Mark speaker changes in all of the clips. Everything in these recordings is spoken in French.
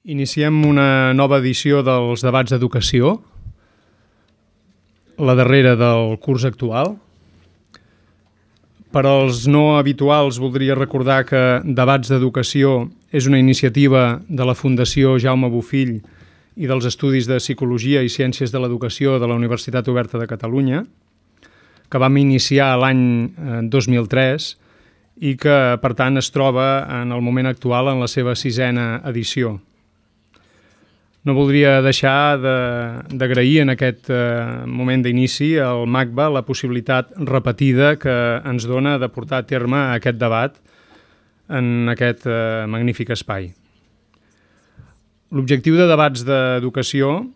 Speaker 1: Iniciem una nova edició dels debats d'educació, la darrera del curs actual. Per als no habituals voldria recordar que Debats d'Educació és una iniciativa de la Fundació Jaume Bofill i dels Estudis de Psicologia i Ciències de l'Educació de la Universitat Oberta de Catalunya, que vam iniciar l'any 2003 i que, per tant, es troba en el moment actual en la seva 6a edició. No voldria deixar d'agrair en aquest moment d'inici al MACBA la possibilitat repetida que ens dona de portar a terme aquest debat en aquest magnífic espai. L'objectiu de Debats d'Educació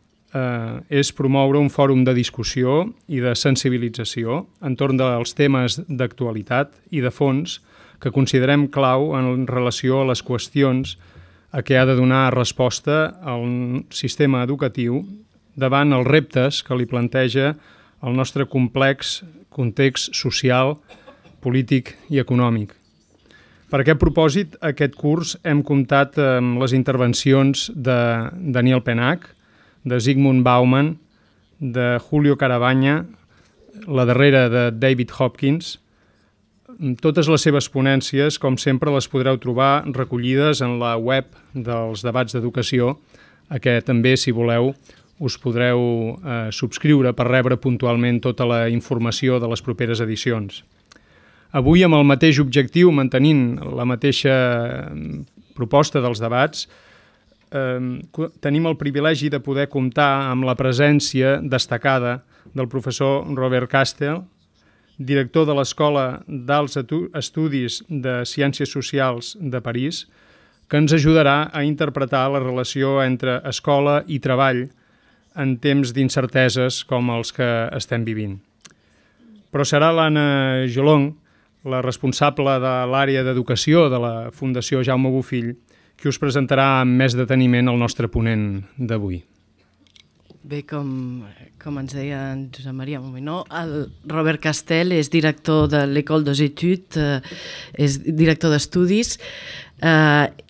Speaker 1: és promoure un fòrum de discussió i de sensibilització entorn dels temes d'actualitat i de fons que considerem clau en relació a les qüestions a què ha de donar resposta al sistema educatiu davant els reptes que li planteja el nostre complex context social, polític i econòmic. Per aquest propòsit, aquest curs hem comptat amb les intervencions de Daniel Penach, de Zygmunt Bauman, de Julio Caravagna, la darrera de David Hopkins. Totes les seves ponències, com sempre, les podreu trobar recollides en la web dels debats d'educació, a què també, si voleu, us podreu subscriure per rebre puntualment tota la informació de les properes edicions. Avui, amb el mateix objectiu, mantenint la mateixa proposta dels debats, tenim el privilegi de poder comptar amb la presència destacada del professor Robert Castel, director de l'Escola d'Alts Estudis de Ciències Socials de París, que ens ajudarà a interpretar la relació entre escola i treball en temps d'incerteses com els que estem vivint. Però serà l'Anna Jolong, la responsable de l'àrea d'educació de la Fundació Jaume Bofill, qui us presentarà amb més deteniment el nostre ponent d'avui.
Speaker 2: Bé, com ens deia en Josep Maria Mominó, el Robert Castel és director de l'École des Études, és director d'estudis.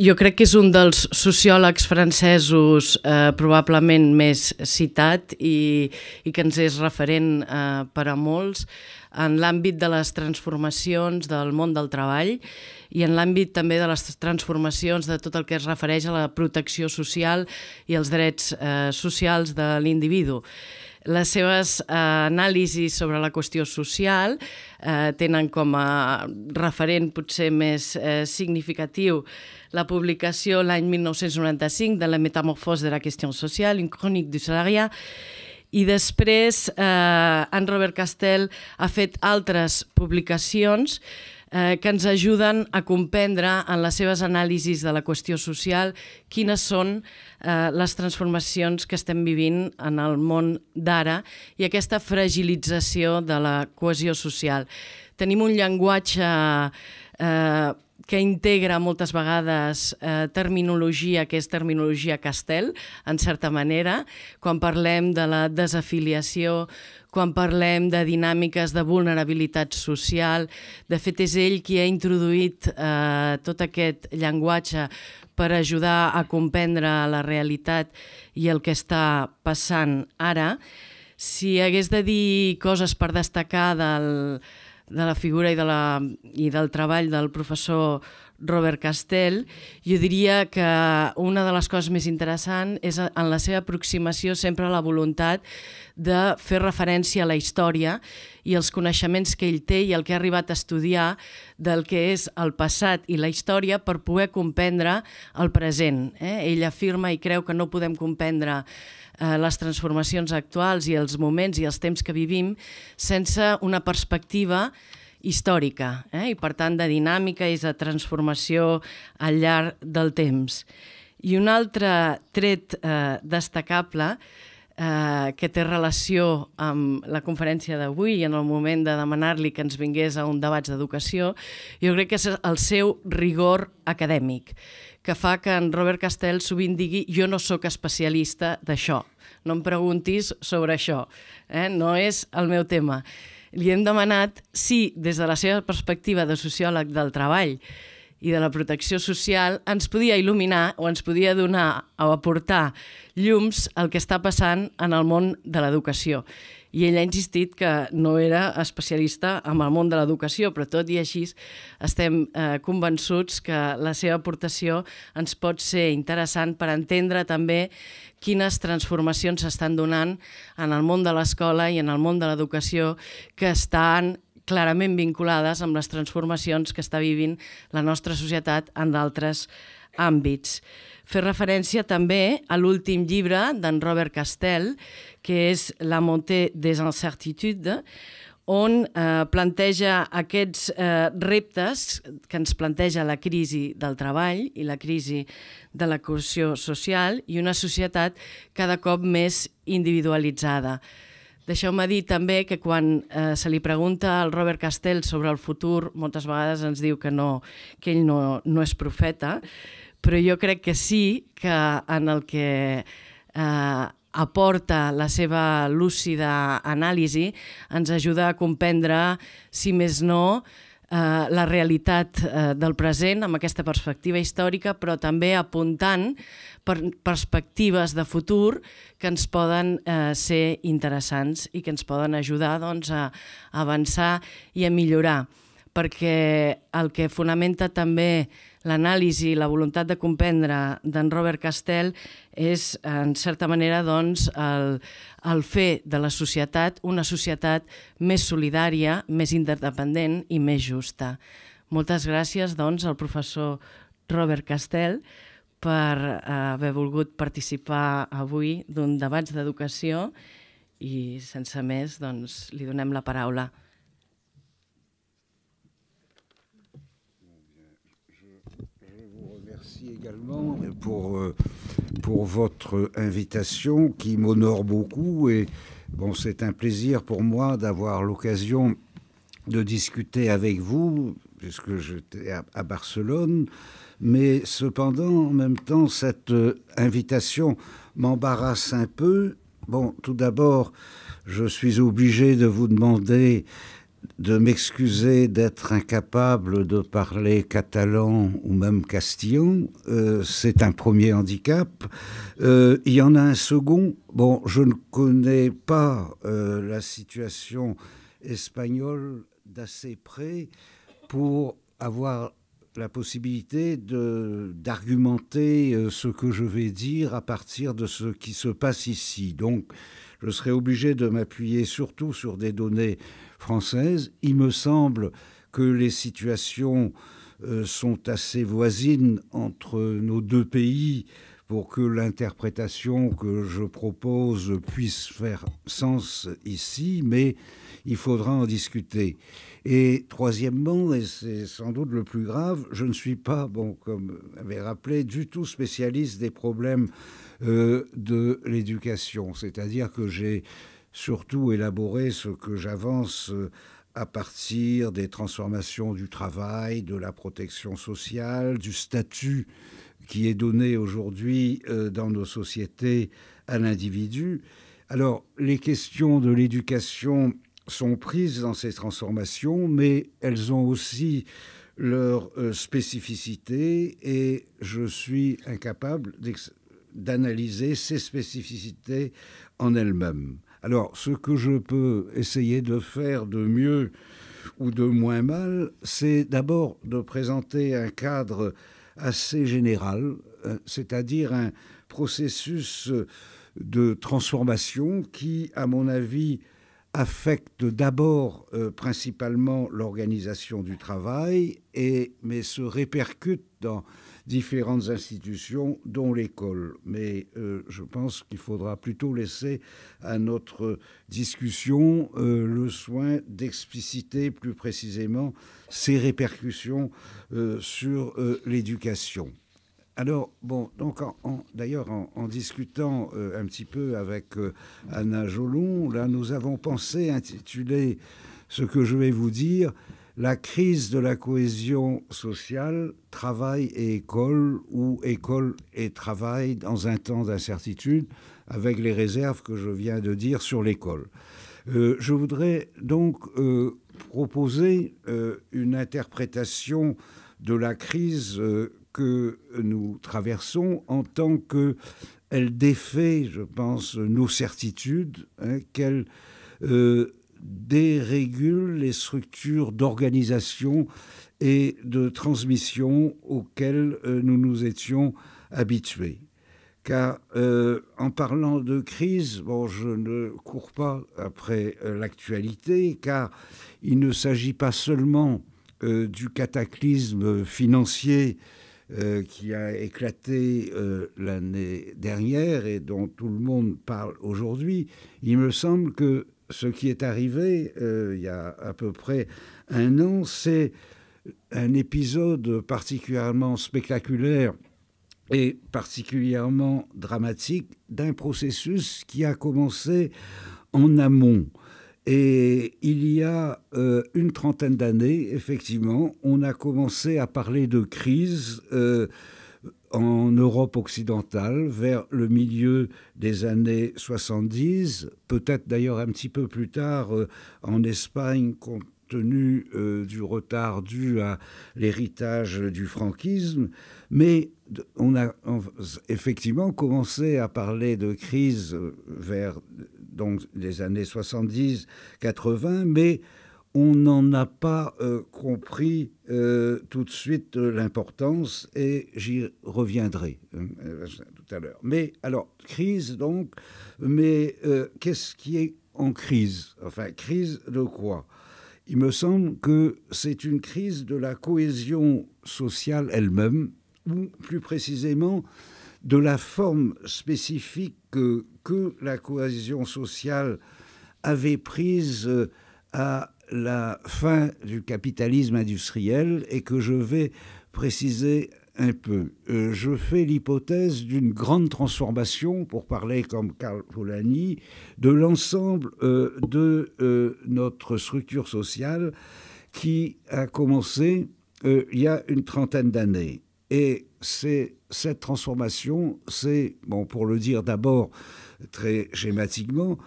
Speaker 2: Jo crec que és un dels sociòlegs francesos probablement més citat i que ens és referent per a molts en l'àmbit de les transformacions del món del treball i en l'àmbit també de les transformacions de tot el que es refereix a la protecció social i els drets socials de l'individu. Les seves anàlisis sobre la qüestió social tenen com a referent potser més significatiu la publicació l'any 1995 de La métamorphose de la question sociale, une chronique du salariat, i després en Robert Castel ha fet altres publicacions que ens ajuden a comprendre en les seves anàlisis de la qüestió social quines són les transformacions que estem vivint en el món d'ara i aquesta fragilització de la cohesió social. Tenim un llenguatge que integra moltes vegades terminologia que és terminologia Castel, en certa manera, quan parlem de la desafiliació, quan parlem de dinàmiques de vulnerabilitat social. De fet, és ell qui ha introduït tot aquest llenguatge per ajudar a comprendre la realitat i el que està passant ara. Si hagués de dir coses per destacar de la figura i del treball del professor Robert Castel, jo diria que una de les coses més interessants és en la seva aproximació sempre a la voluntat de fer referència a la història i els coneixements que ell té i el que ha arribat a estudiar del que és el passat i la història per poder comprendre el present. Ell afirma i creu que no podem comprendre les transformacions actuals i els moments i els temps que vivim sense una perspectiva històrica i per tant de dinàmica i de transformació al llarg del temps. I un altre tret destacable que té relació amb la conferència d'avui i en el moment de demanar-li que ens vingués a un debat d'educació, jo crec que és el seu rigor acadèmic, que fa que en Robert Castel sovint digui jo no sóc especialista d'això, no em preguntis sobre això, no és el meu tema. Li hem demanat si, des de la seva perspectiva de sociòleg del treball i de la protecció social ens podia il·luminar o ens podia donar o aportar llums al que està passant en el món de l'educació. I ell ha insistit que no era especialista en el món de l'educació, però tot i així estem convençuts que la seva aportació ens pot ser interessant per entendre també quines transformacions s'estan donant en el món de l'escola i en el món de l'educació que estan clarament vinculades amb les transformacions que està vivint la nostra societat en d'altres àmbits. Fer referència també a l'últim llibre d'en Robert Castel, que és La montée des incertitudes, on planteja aquests reptes que ens planteja la crisi del treball i la crisi de la cohesió social i una societat cada cop més individualitzada. Deixeu-me dir també que quan se li pregunta al Robert Castel sobre el futur, moltes vegades ens diu que ell no és profeta, però jo crec que sí que en el que aporta la seva lúcida anàlisi ens ajuda a comprendre, si més no, la realitat del present amb aquesta perspectiva històrica, però també apuntant perspectives de futur que ens poden ser interessants i que ens poden ajudar a avançar i a millorar. Perquè el que fonamenta també l'anàlisi i la voluntat de comprendre d'en Robert Castel és, en certa manera, el fer de la societat una societat més solidària, més interdependent i més justa. Moltes gràcies, al professor Robert Castel per haver volgut participar avui d'un debat d'educació i, sense més, li donem la paraula.
Speaker 3: Également pour votre invitation qui m'honore beaucoup et bon, c'est un plaisir pour moi d'avoir l'occasion de discuter avec vous puisque j'étais à Barcelone, mais cependant en même temps cette invitation m'embarrasse un peu. Bon, tout d'abord, je suis obligé de vous demander de m'excuser d'être incapable de parler catalan ou même castillan. C'est un premier handicap. Il y en a un second. Bon, je ne connais pas la situation espagnole d'assez près pour avoir la possibilité d'argumenter ce que je vais dire à partir de ce qui se passe ici. Donc, je serai obligé de m'appuyer surtout sur des données françaises. Il me semble que les situations sont assez voisines entre nos deux pays pour que l'interprétation que je propose puisse faire sens ici, mais il faudra en discuter. Et troisièmement, et c'est sans doute le plus grave, je ne suis pas, bon, comme avait rappelé, du tout spécialiste des problèmes de l'éducation. C'est-à-dire que j'ai surtout élaboré ce que j'avance à partir des transformations du travail, de la protection sociale, du statut qui est donné aujourd'hui dans nos sociétés à l'individu. Alors, les questions de l'éducation sont prises dans ces transformations, mais elles ont aussi leur spécificité et je suis incapable d'analyser ces spécificités en elles-mêmes. Alors, ce que je peux essayer de faire de mieux ou de moins mal, c'est d'abord de présenter un cadre assez général, c'est-à-dire un processus de transformation qui, à mon avis, affecte d'abord principalement l'organisation du travail, mais se répercute dans différentes institutions, dont l'école. Mais je pense qu'il faudra plutôt laisser à notre discussion le soin d'expliciter plus précisément ces répercussions sur l'éducation. Alors, bon, donc d'ailleurs, en discutant un petit peu avec Anna Jolon, là, nous avons pensé intituler ce que je vais vous dire « La crise de la cohésion sociale, travail et école, ou école et travail dans un temps d'incertitude », avec les réserves que je viens de dire sur l'école. Je voudrais donc proposer une interprétation de la crise que nous traversons en tant qu'elle défait, je pense, nos certitudes, qu'elle dérégule les structures d'organisation et de transmission auxquelles nous nous étions habitués. Car en parlant de crise, bon, je ne cours pas après l'actualité, car il ne s'agit pas seulement du cataclysme financier qui a éclaté l'année dernière et dont tout le monde parle aujourd'hui. Il me semble que ce qui est arrivé il y a à peu près un an, c'est un épisode particulièrement spectaculaire et particulièrement dramatique d'un processus qui a commencé en amont. Et il y a une trentaine d'années, effectivement, on a commencé à parler de crise en Europe occidentale vers le milieu des années 70, peut-être d'ailleurs un petit peu plus tard en Espagne, compte tenu du retard dû à l'héritage du franquisme, mais on a effectivement commencé à parler de crise vers donc, les années 70-80, mais on n'en a pas compris tout de suite l'importance, et j'y reviendrai tout à l'heure. Mais alors, crise donc, mais qu'est-ce qui est en crise? Enfin, crise de quoi? Il me semble que c'est une crise de la cohésion sociale elle-même, ou plus précisément de la forme spécifique que la cohésion sociale avait prise à la fin du capitalisme industriel, et que je vais préciser un peu. Je fais l'hypothèse d'une grande transformation, pour parler comme Karl Polanyi, de l'ensemble de notre structure sociale qui a commencé il y a une trentaine d'années. Et cette transformation, c'est, bon, pour le dire d'abord très schématiquement,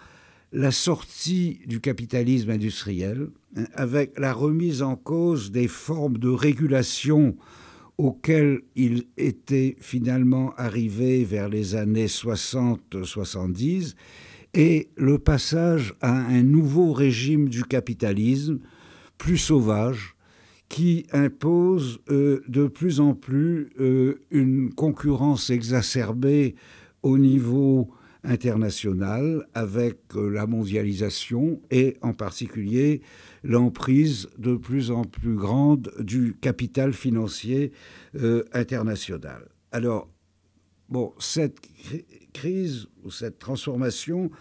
Speaker 3: la sortie du capitalisme industriel, avec la remise en cause des formes de régulation auxquelles il était finalement arrivé vers les années 60-70, et le passage à un nouveau régime du capitalisme, plus sauvage, qui impose de plus en plus une concurrence exacerbée au niveau international, avec la mondialisation et en particulier l'emprise de plus en plus grande du capital financier international. Alors, bon, cette crise ou cette transformation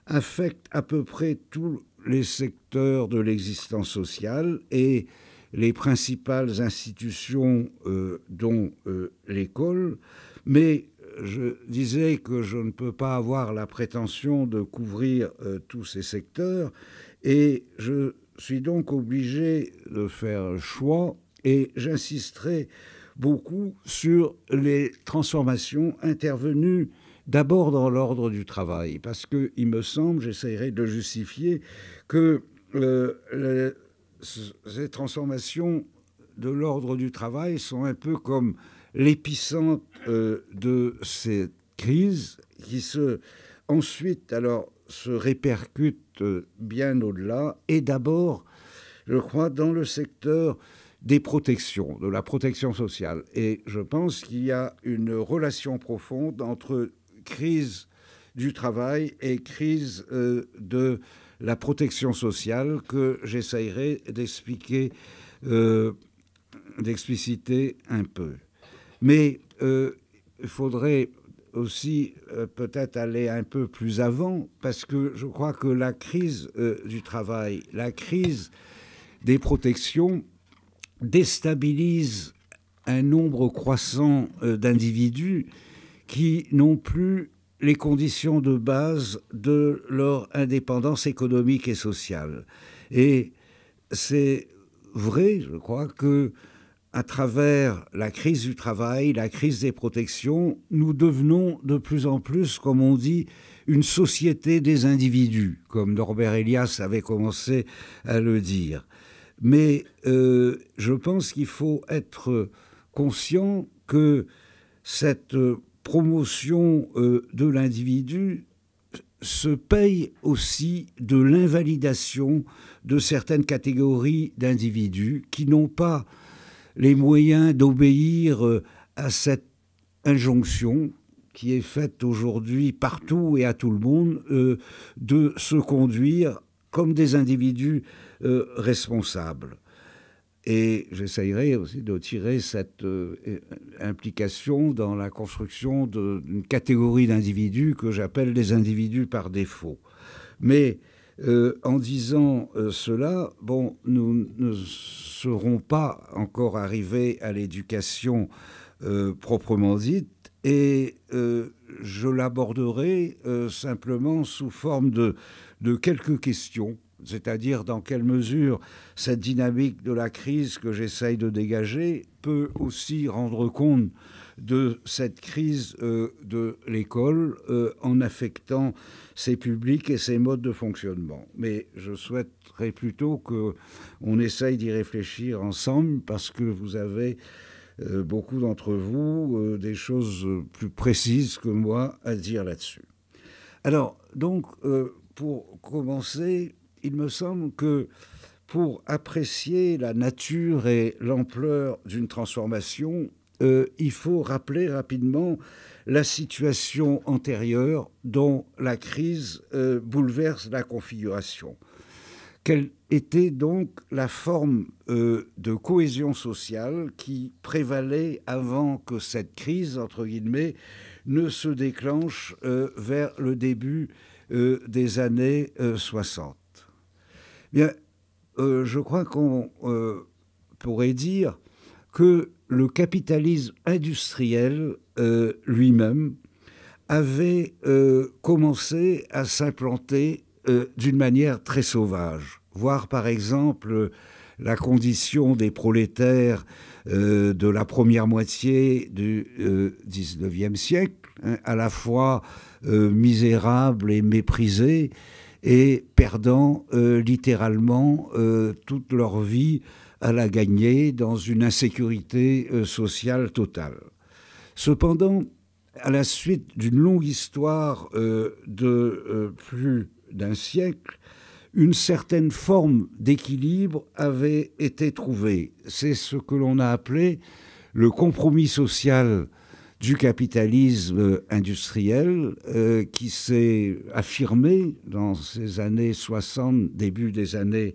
Speaker 3: affecte à peu près tous les secteurs de l'existence sociale, et les principales institutions dont l'école, mais je disais que je ne peux pas avoir la prétention de couvrir tous ces secteurs, et je suis donc obligé de faire un choix, et j'insisterai beaucoup sur les transformations intervenues d'abord dans l'ordre du travail, parce qu'il me semble, j'essaierai de justifier, que ces transformations de l'ordre du travail sont un peu comme l'épicentre de cette crise, qui ensuite se répercute bien au-delà, et d'abord, je crois, dans le secteur des protections, de la protection sociale. Et je pense qu'il y a une relation profonde entre crise du travail et crise de la protection sociale, que j'essayerai d'expliciter un peu. Mais il faudrait aussi peut-être aller un peu plus avant, parce que je crois que la crise du travail, la crise des protections déstabilise un nombre croissant d'individus qui n'ont plus les conditions de base de leur indépendance économique et sociale. Et c'est vrai, je crois, que à travers la crise du travail, la crise des protections, nous devenons de plus en plus, comme on dit, une société des individus, comme Norbert Elias avait commencé à le dire. Mais je pense qu'il faut être conscient que cette promotion de l'individu se paye aussi de l'invalidation de certaines catégories d'individus qui n'ont pas les moyens d'obéir à cette injonction qui est faite aujourd'hui partout et à tout le monde de se conduire comme des individus responsables. Et j'essayerai aussi de tirer cette implication dans la construction d'une catégorie d'individus que j'appelle des individus par défaut. Mais en disant cela, bon, nous ne serons pas encore arrivés à l'éducation proprement dite, et je l'aborderai simplement sous forme de quelques questions, c'est-à-dire dans quelle mesure cette dynamique de la crise que j'essaye de dégager peut aussi rendre compte de cette crise de l'école en affectant ses publics et ses modes de fonctionnement. Mais je souhaiterais plutôt qu'on essaye d'y réfléchir ensemble parce que vous avez, beaucoup d'entre vous, des choses plus précises que moi à dire là-dessus. Alors, donc, pour commencer, il me semble que pour apprécier la nature et l'ampleur d'une transformation, il faut rappeler rapidement la situation antérieure dont la crise bouleverse la configuration. Quelle était donc la forme de cohésion sociale qui prévalait avant que cette crise, entre guillemets, ne se déclenche vers le début des années 60? Bien, je crois qu'on pourrait dire que le capitalisme industriel lui-même avait commencé à s'implanter d'une manière très sauvage. Voir par exemple la condition des prolétaires de la première moitié du XIXe siècle, hein, à la fois misérables et méprisés, et perdant littéralement toute leur vie à la gagner dans une insécurité sociale totale. Cependant, à la suite d'une longue histoire de plus d'un siècle, une certaine forme d'équilibre avait été trouvée. C'est ce que l'on a appelé le compromis social du capitalisme industriel qui s'est affirmé dans ces années 60, début des années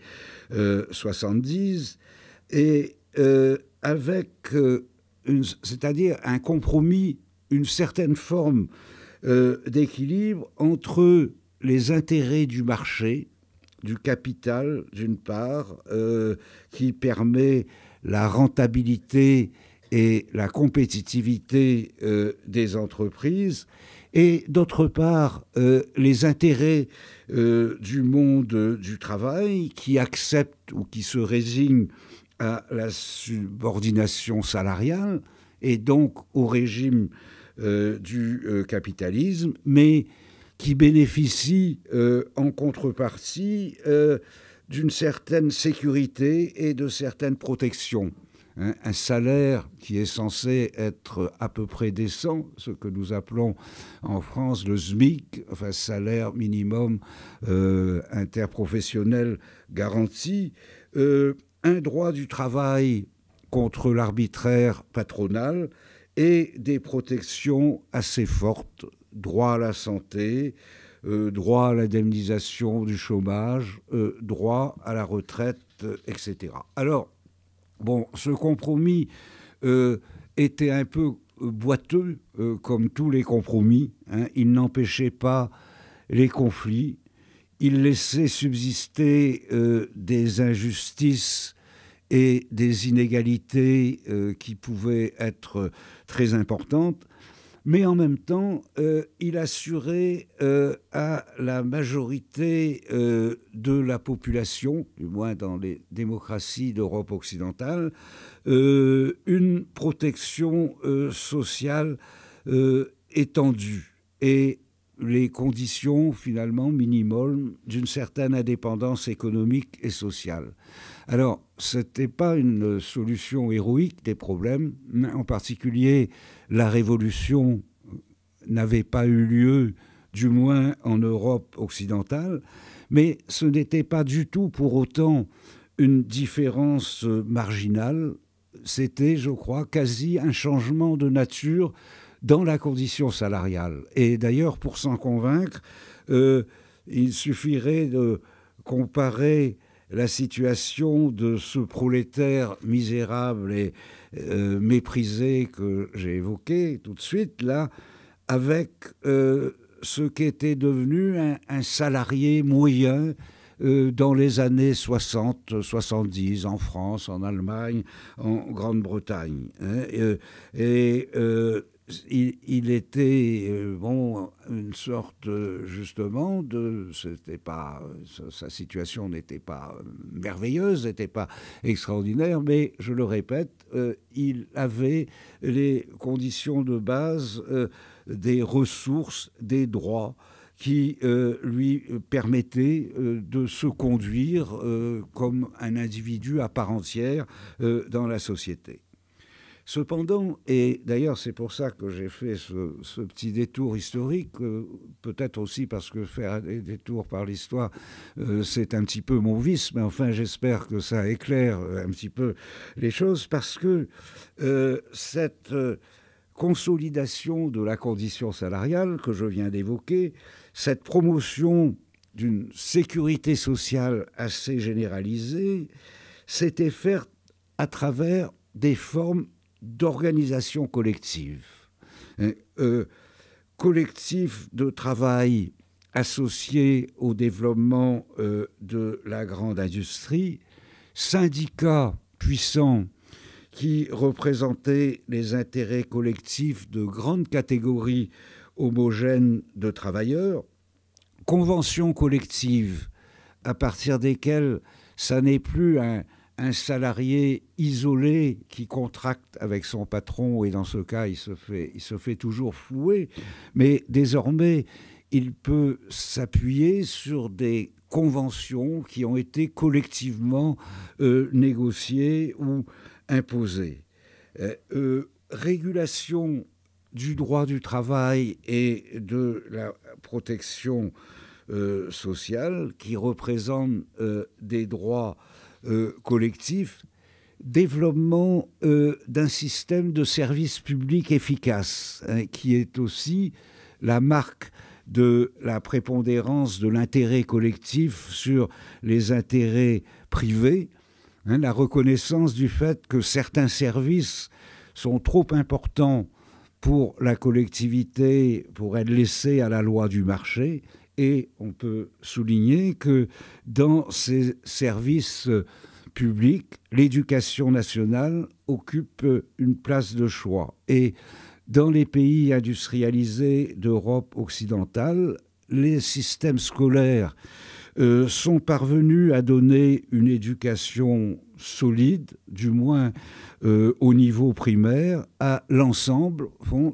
Speaker 3: 70, et avec c'est-à-dire un compromis, une certaine forme d'équilibre entre les intérêts du marché, du capital d'une part, qui permet la rentabilité et la compétitivité des entreprises, et d'autre part les intérêts du monde du travail qui accepte ou qui se résigne à la subordination salariale et donc au régime du capitalisme, mais qui bénéficie en contrepartie d'une certaine sécurité et de certaines protections. Un salaire qui est censé être à peu près décent, ce que nous appelons en France le SMIC, enfin salaire minimum interprofessionnel garanti, un droit du travail contre l'arbitraire patronal et des protections assez fortes, droit à la santé, droit à l'indemnisation du chômage, droit à la retraite, etc. Alors, bon, ce compromis était un peu boiteux, comme tous les compromis, hein. Il n'empêchait pas les conflits, il laissait subsister des injustices et des inégalités qui pouvaient être très importantes, mais en même temps, il assurait à la majorité de la population, du moins dans les démocraties d'Europe occidentale, une protection sociale étendue. Et les conditions finalement minimales d'une certaine indépendance économique et sociale. Alors, ce n'était pas une solution héroïque des problèmes, en particulier la révolution n'avait pas eu lieu, du moins en Europe occidentale, mais ce n'était pas du tout pour autant une différence marginale, c'était, je crois, quasi un changement de nature dans la condition salariale. Et d'ailleurs, pour s'en convaincre, il suffirait de comparer la situation de ce prolétaire misérable et méprisé que j'ai évoqué tout de suite, là, avec ce qu'était devenu un salarié moyen dans les années 60-70, en France, en Allemagne, en Grande-Bretagne. Il était une sorte justement de, c'était pas, sa situation n'était pas merveilleuse, n'était pas extraordinaire, mais je le répète, il avait les conditions de base, des ressources, des droits qui lui permettaient de se conduire comme un individu à part entière dans la société. Cependant, et d'ailleurs c'est pour ça que j'ai fait ce petit détour historique, peut-être aussi parce que faire des détours par l'histoire, c'est un petit peu mon vice, mais enfin j'espère que ça éclaire un petit peu les choses, parce que cette consolidation de la condition salariale que je viens d'évoquer, cette promotion d'une sécurité sociale assez généralisée, s'était faite à travers des formes d'organisation collective. Collectif de travail associé au développement de la grande industrie, syndicats puissants qui représentaient les intérêts collectifs de grandes catégories homogènes de travailleurs, conventions collectives à partir desquelles ça n'est plus un salarié isolé qui contracte avec son patron, et dans ce cas, il se fait toujours flouer, mais désormais, il peut s'appuyer sur des conventions qui ont été collectivement négociées ou imposées. Régulation du droit du travail et de la protection sociale qui représentent des droits collectif, développement d'un système de services publics efficace, qui est aussi la marque de la prépondérance de l'intérêt collectif sur les intérêts privés, la reconnaissance du fait que certains services sont trop importants pour la collectivité pour être laissés à la loi du marché. Et on peut souligner que dans ces services publics, l'éducation nationale occupe une place de choix. Et dans les pays industrialisés d'Europe occidentale, les systèmes scolaires sont parvenus à donner une éducation solide, du moins au niveau primaire, à l'ensemble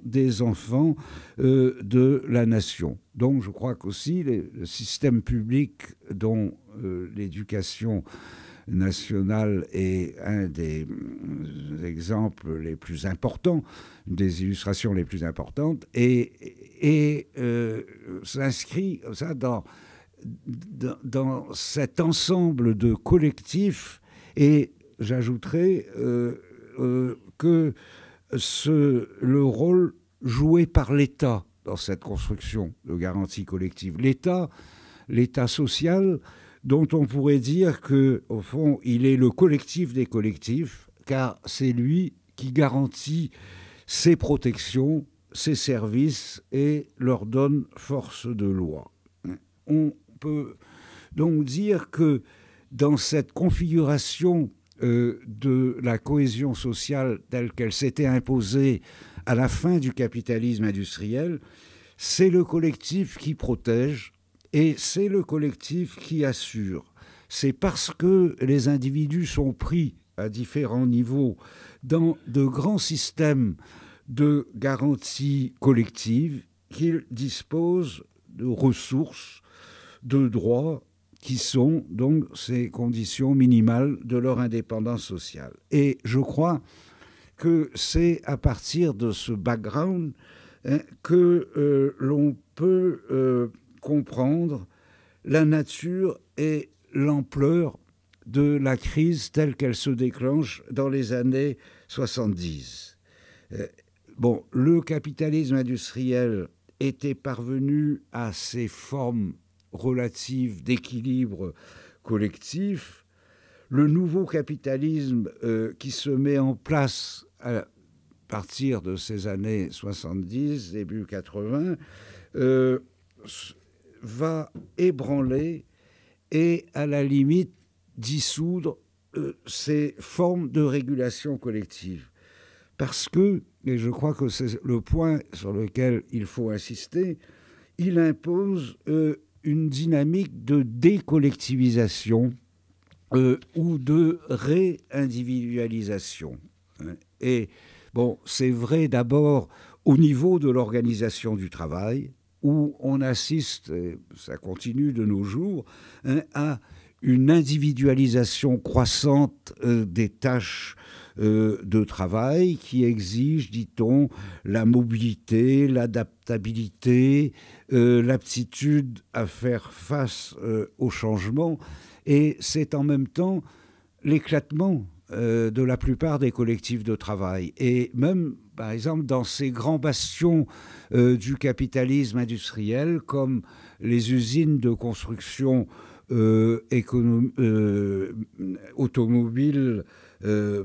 Speaker 3: des enfants de la nation. Donc je crois qu'aussi le système public dont l'éducation nationale est un des exemples les plus importants, des illustrations les plus importantes, et s'inscrit ça dans cet ensemble de collectifs, et j'ajouterais que le rôle joué par l'État dans cette construction de garantie collective, l'État social, dont on pourrait dire qu'au fond, il est le collectif des collectifs, car c'est lui qui garantit ses protections, ses services et leur donne force de loi. On peut donc dire que dans cette configuration de la cohésion sociale telle qu'elle s'était imposée à la fin du capitalisme industriel, c'est le collectif qui protège et c'est le collectif qui assure. C'est parce que les individus sont pris à différents niveaux dans de grands systèmes de garantie collective qu'ils disposent de ressources, de droits, qui sont donc ces conditions minimales de leur indépendance sociale. Et je crois que c'est à partir de ce background que l'on peut comprendre la nature et l'ampleur de la crise telle qu'elle se déclenche dans les années 70. Le capitalisme industriel était parvenu à ces formes relatives d'équilibre collectif. Le nouveau capitalisme qui se met en place à partir de ces années 70, début 80, va ébranler et à la limite dissoudre ces formes de régulation collective. Parce que, et je crois que c'est le point sur lequel il faut insister, il impose une dynamique de décollectivisation ou de réindividualisation. Et c'est vrai d'abord au niveau de l'organisation du travail, où on assiste, et ça continue de nos jours, à une individualisation croissante des tâches de travail qui exige, dit-on, la mobilité, l'adaptabilité, l'aptitude à faire face au changement. Et c'est en même temps l'éclatement de la plupart des collectifs de travail. Et même, par exemple, dans ces grands bastions du capitalisme industriel, comme les usines de construction automobile,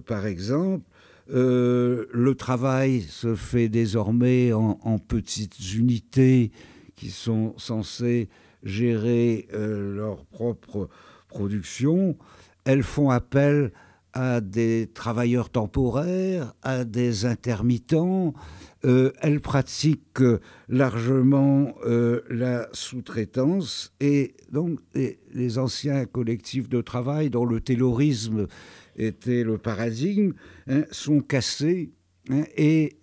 Speaker 3: par exemple, le travail se fait désormais en petites unités qui sont censées gérer leur propre production. Elles font appel à des travailleurs temporaires, à des intermittents. Elles pratiquent largement la sous-traitance. Et donc, les anciens collectifs de travail, dont le taylorisme était le paradigme, sont cassés. Et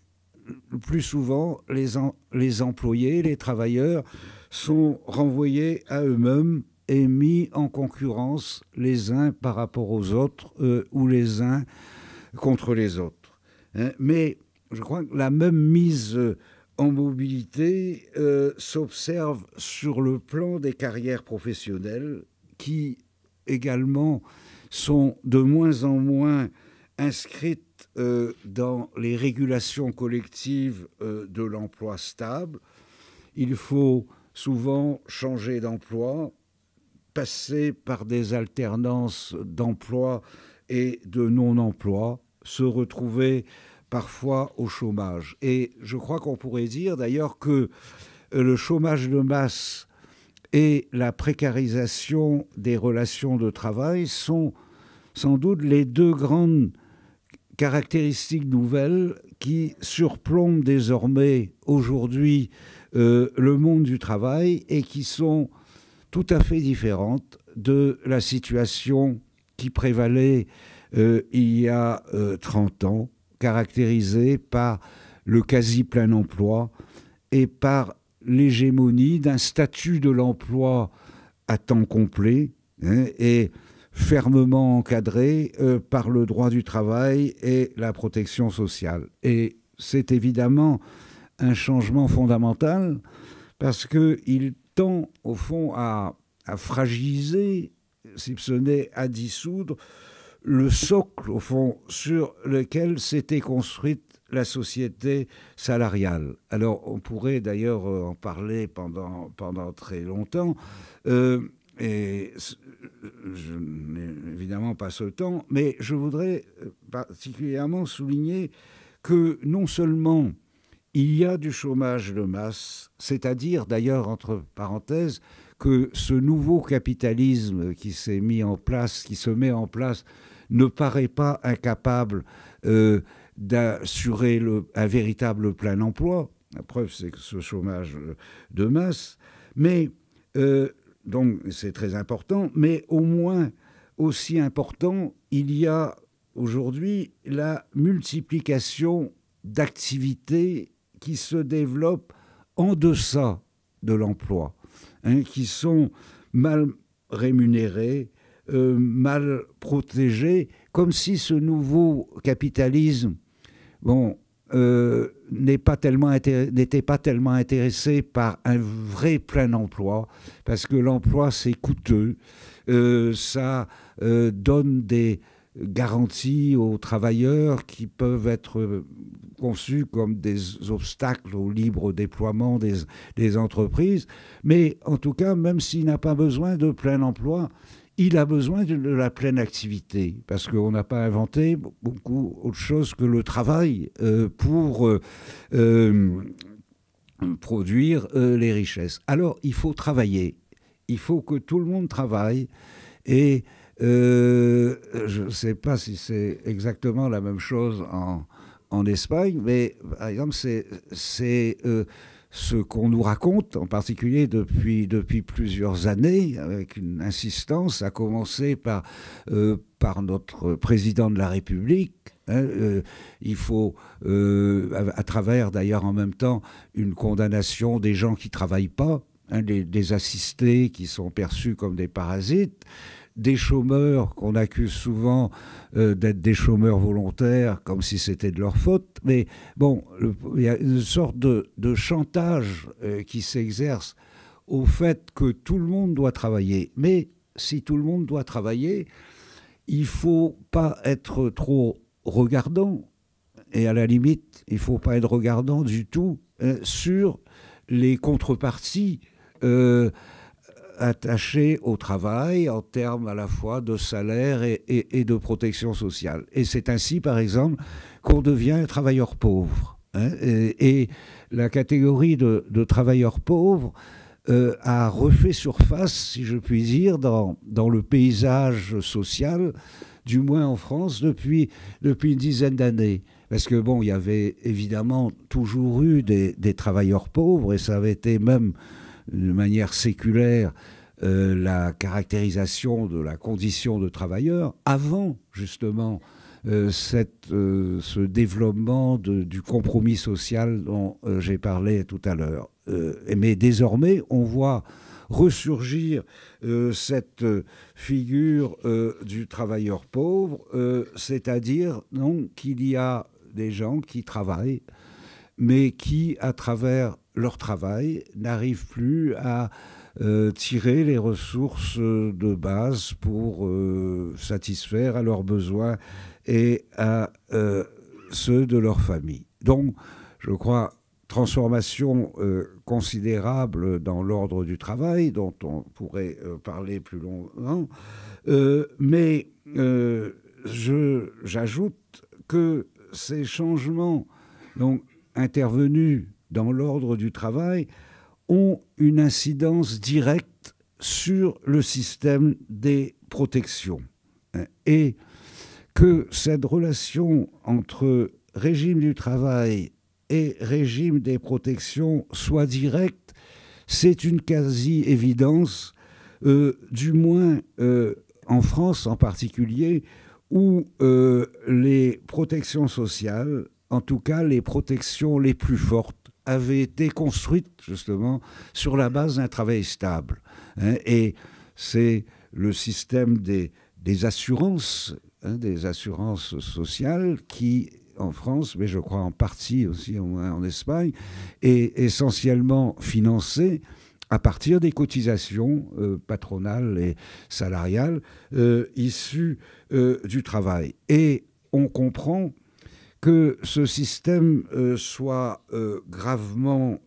Speaker 3: le plus souvent, les employés, les travailleurs, sont renvoyés à eux-mêmes et mis en concurrence les uns par rapport aux autres ou les uns contre les autres. Mais je crois que la même mise en mobilité s'observe sur le plan des carrières professionnelles qui également sont de moins en moins inscrites dans les régulations collectives de l'emploi stable. Il faut souvent changer d'emploi, passer par des alternances d'emploi et de non-emploi, se retrouver parfois au chômage. Et je crois qu'on pourrait dire d'ailleurs que le chômage de masse et la précarisation des relations de travail sont sans doute les deux grandes caractéristiques nouvelles qui surplombent désormais aujourd'hui le monde du travail et qui sont tout à fait différente de la situation qui prévalait il y a 30 ans, caractérisée par le quasi-plein emploi et par l'hégémonie d'un statut de l'emploi à temps complet et fermement encadré par le droit du travail et la protection sociale. Et c'est évidemment un changement fondamental parce qu'il tend, au fond, à fragiliser, si ce n'est à dissoudre, le socle, au fond, sur lequel s'était construite la société salariale. Alors, on pourrait d'ailleurs en parler pendant très longtemps, et je n'ai évidemment pas ce temps, mais je voudrais particulièrement souligner que non seulement il y a du chômage de masse, c'est-à-dire d'ailleurs, entre parenthèses, que ce nouveau capitalisme qui se met en place, ne paraît pas incapable d'assurer un véritable plein emploi. La preuve, c'est que ce chômage de masse, mais donc c'est très important, mais au moins aussi important, il y a aujourd'hui la multiplication d'activités qui se développent en deçà de l'emploi, qui sont mal rémunérés, mal protégés, comme si ce nouveau capitalisme n'était pas tellement intéressé par un vrai plein emploi, parce que l'emploi, c'est coûteux, ça donne des garanties aux travailleurs qui peuvent être conçus comme des obstacles au libre déploiement des entreprises. Mais en tout cas, même s'il n'a pas besoin de plein emploi, il a besoin de la pleine activité, parce qu'on n'a pas inventé beaucoup autre chose que le travail pour produire les richesses. Alors, il faut travailler. Il faut que tout le monde travaille. Et je ne sais pas si c'est exactement la même chose en Espagne, mais par exemple, c'est ce qu'on nous raconte, en particulier depuis plusieurs années, avec une insistance, à commencer par notre président de la République. Il faut, à travers d'ailleurs en même temps une condamnation des gens qui ne travaillent pas, des assistés qui sont perçus comme des parasites, des chômeurs qu'on accuse souvent d'être des chômeurs volontaires, comme si c'était de leur faute. Mais bon, il y a une sorte de chantage qui s'exerce au fait que tout le monde doit travailler. Mais si tout le monde doit travailler, il ne faut pas être trop regardant. Et à la limite, il ne faut pas être regardant du tout sur les contreparties attachés au travail en termes à la fois de salaire et de protection sociale. Et c'est ainsi, par exemple, qu'on devient un travailleur pauvre. Et la catégorie de travailleurs pauvres a refait surface, si je puis dire, dans le paysage social, du moins en France, depuis une dizaine d'années. Parce que, bon, il y avait évidemment toujours eu des travailleurs pauvres, et ça avait été même de manière séculaire, la caractérisation de la condition de travailleur avant, justement, ce développement du compromis social dont j'ai parlé tout à l'heure. Mais désormais, on voit ressurgir cette figure du travailleur pauvre, c'est-à-dire qu'il y a des gens qui travaillent, mais qui, à travers leur travail, n'arrivent plus à tirer les ressources de base pour satisfaire à leurs besoins et à ceux de leur famille. Donc, je crois, transformation considérable dans l'ordre du travail, dont on pourrait parler plus longtemps, mais j'ajoute que ces changements intervenus dans l'ordre du travail ont une incidence directe sur le système des protections. Et que cette relation entre régime du travail et régime des protections soit directe, c'est une quasi-évidence, du moins en France en particulier, où les protections sociales, en tout cas les protections les plus fortes, avaient été construites justement sur la base d'un travail stable. Et c'est le système des assurances, des assurances sociales qui, en France, mais je crois en partie aussi en Espagne, est essentiellement financé à partir des cotisations patronales et salariales issues du travail. Et on comprend que ce système soit gravement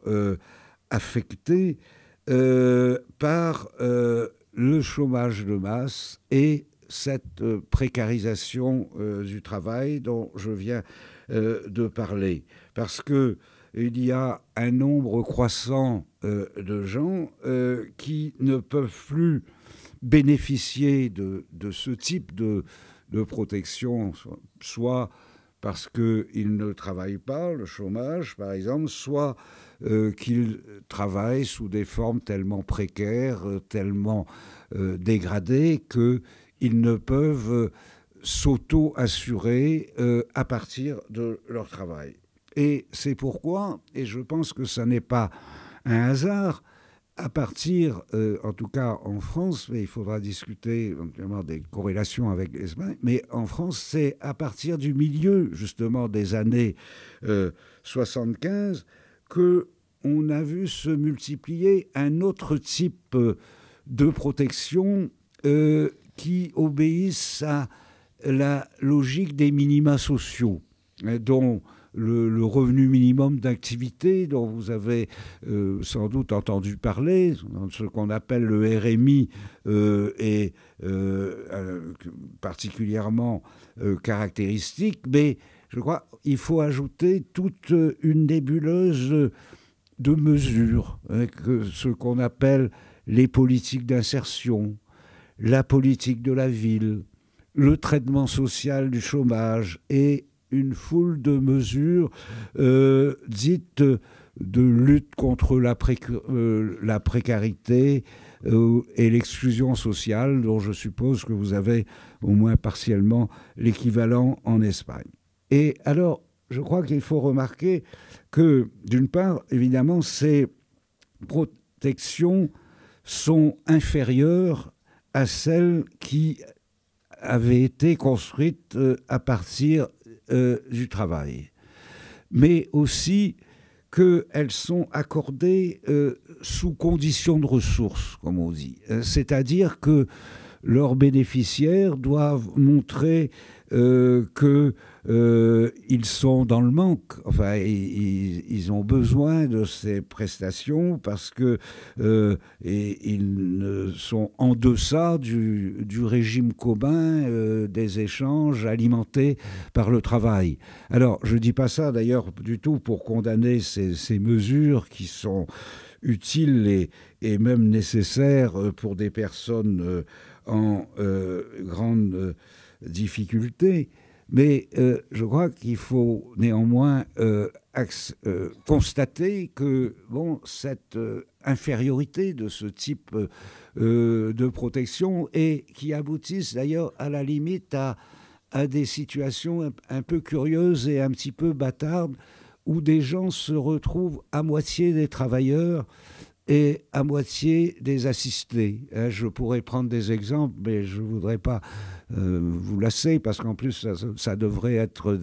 Speaker 3: affecté par le chômage de masse et cette précarisation du travail dont je viens de parler. Parce qu'il y a un nombre croissant de gens qui ne peuvent plus bénéficier de ce type de protection, soit parce qu'ils ne travaillent pas, le chômage par exemple, soit qu'ils travaillent sous des formes tellement précaires, tellement dégradées, qu'ils ne peuvent s'auto-assurer à partir de leur travail. Et c'est pourquoi, et je pense que ça n'est pas un hasard, à partir, en tout cas en France, mais il faudra discuter éventuellement des corrélations avec l'Espagne, mais en France, c'est à partir du milieu, justement, des années 75 qu'on a vu se multiplier un autre type de protection qui obéissent à la logique des minima sociaux, dont le revenu minimum d'activité, dont vous avez sans doute entendu parler, ce qu'on appelle le RMI, est particulièrement caractéristique, mais je crois qu'il faut ajouter toute une nébuleuse de mesures, ce qu'on appelle les politiques d'insertion, la politique de la ville, le traitement social du chômage et une foule de mesures dites de lutte contre la précarité et l'exclusion sociale, dont je suppose que vous avez au moins partiellement l'équivalent en Espagne. Et alors, je crois qu'il faut remarquer que, d'une part, évidemment, ces protections sont inférieures à celles qui avaient été construites à partir du travail, mais aussi qu'elles sont accordées sous conditions de ressources, comme on dit. C'est-à-dire que leurs bénéficiaires doivent montrer qu'ils sont dans le manque. Enfin, ils ont besoin de ces prestations parce que ils sont en deçà du régime commun des échanges alimentés par le travail. Alors, je ne dis pas ça d'ailleurs du tout pour condamner ces mesures qui sont utiles et même nécessaires pour des personnes en grande difficulté, mais je crois qu'il faut néanmoins constater que cette infériorité de ce type de protection et qui aboutissent d'ailleurs à la limite à des situations un peu curieuses et un petit peu bâtardes où des gens se retrouvent à moitié des travailleurs et à moitié des assistés. Je pourrais prendre des exemples, mais je ne voudrais pas vous lasser, parce qu'en plus, ça devrait être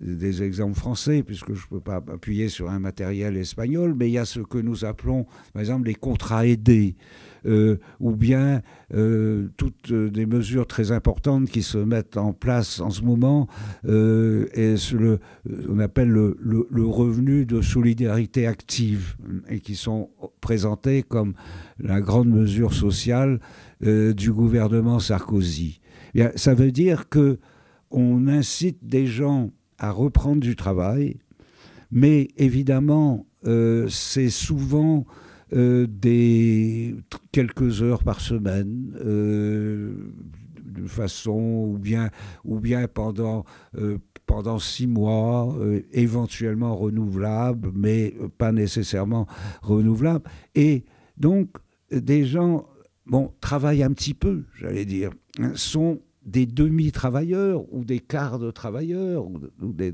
Speaker 3: des exemples français, puisque je ne peux pas appuyer sur un matériel espagnol, mais il y a ce que nous appelons, par exemple, les contrats aidés, ou bien toutes des mesures très importantes qui se mettent en place en ce moment, et on appelle le revenu de solidarité active, et qui sont présentés comme la grande mesure sociale du gouvernement Sarkozy. Bien, ça veut dire qu'on incite des gens à reprendre du travail, mais évidemment, c'est souvent quelques heures par semaine, de façon, ou bien pendant 6 mois, éventuellement renouvelable, mais pas nécessairement renouvelable. Et donc, des gens travaillent un petit peu, j'allais dire, sont des demi-travailleurs ou des quarts de travailleurs ou des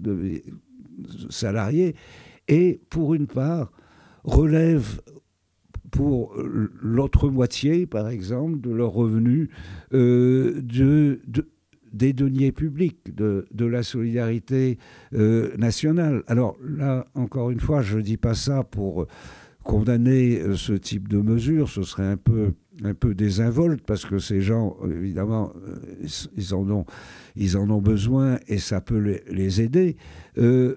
Speaker 3: salariés, et pour une part, relèvent pour l'autre moitié, par exemple, de leurs revenus des deniers publics, de la solidarité nationale. Alors là, encore une fois, je ne dis pas ça pour condamner ce type de mesures, ce serait un peu désinvolte, parce que ces gens, évidemment, ils en ont besoin et ça peut les aider,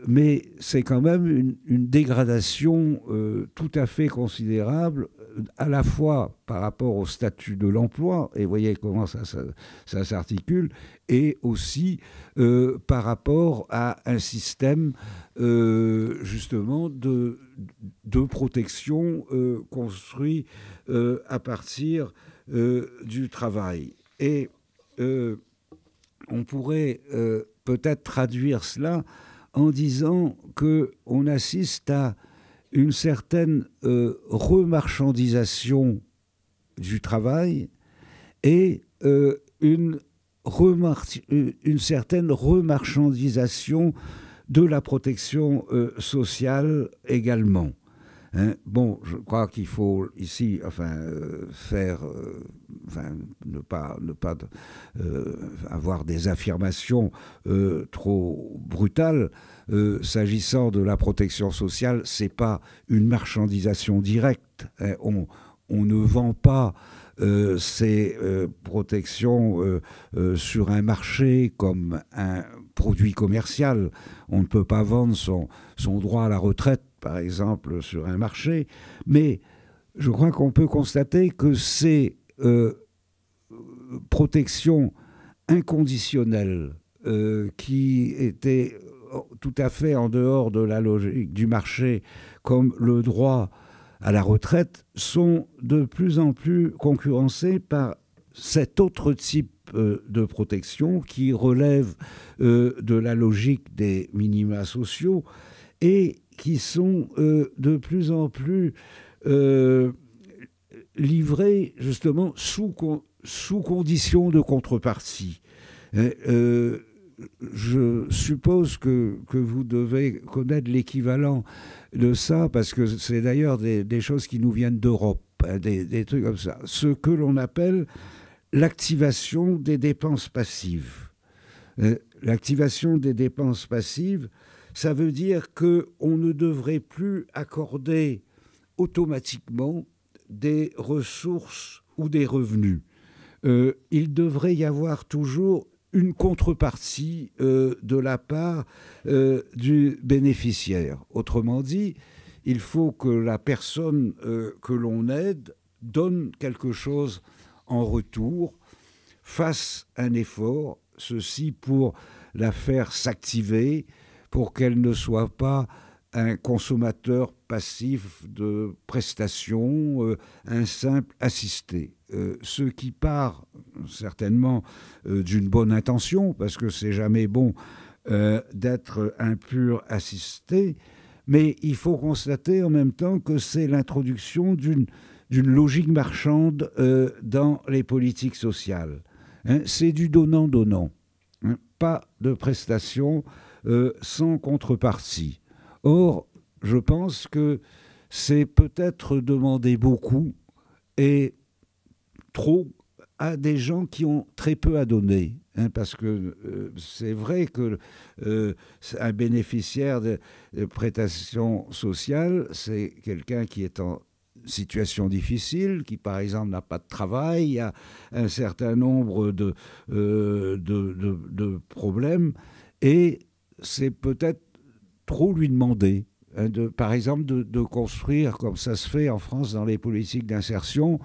Speaker 3: mais c'est quand même une dégradation tout à fait considérable, à la fois par rapport au statut de l'emploi, et vous voyez comment ça s'articule, et aussi par rapport à un système justement de protection construit à partir du travail. Et on pourrait peut-être traduire cela en disant qu'on assiste à une certaine remarchandisation du travail et une certaine remarchandisation de la protection sociale également. Hein. Bon, je crois qu'il faut ici, ne pas avoir des affirmations trop brutales. S'agissant de la protection sociale, c'est pas une marchandisation directe. Hein. On ne vend pas ces protections sur un marché comme un produit commercial. On ne peut pas vendre son droit à la retraite, par exemple, sur un marché. Mais je crois qu'on peut constater que ces protections inconditionnelles qui étaient tout à fait en dehors de la logique du marché, comme le droit à la retraite, sont de plus en plus concurrencées par cet autre type de protection qui relève de la logique des minima sociaux et qui sont de plus en plus livrés justement sous condition de contrepartie. Je suppose que vous devez connaître l'équivalent de ça, parce que c'est d'ailleurs des choses qui nous viennent d'Europe, hein, des trucs comme ça. Ce que l'on appelle l'activation des dépenses passives. L'activation des dépenses passives, ça veut dire qu'on ne devrait plus accorder automatiquement des ressources ou des revenus. Il devrait y avoir toujours une contrepartie de la part du bénéficiaire. Autrement dit, il faut que la personne que l'on aide donne quelque chose en retour, fasse un effort, ceci pour la faire s'activer, pour qu'elle ne soit pas un consommateur passif de prestations, un simple assisté. Ce qui part certainement d'une bonne intention, parce que c'est jamais bon d'être un pur assisté, mais il faut constater en même temps que c'est l'introduction d'une logique marchande dans les politiques sociales. Hein, c'est du donnant-donnant, hein, pas de prestations sans contrepartie. Or, je pense que c'est peut-être demander beaucoup et trop à des gens qui ont très peu à donner. Hein, parce que c'est vrai que un bénéficiaire de prestations sociales, c'est quelqu'un qui est en situation difficile, qui par exemple n'a pas de travail, a un certain nombre de problèmes, et c'est peut-être trop lui demander. Hein, par exemple, de construire, comme ça se fait en France dans les politiques d'insertion.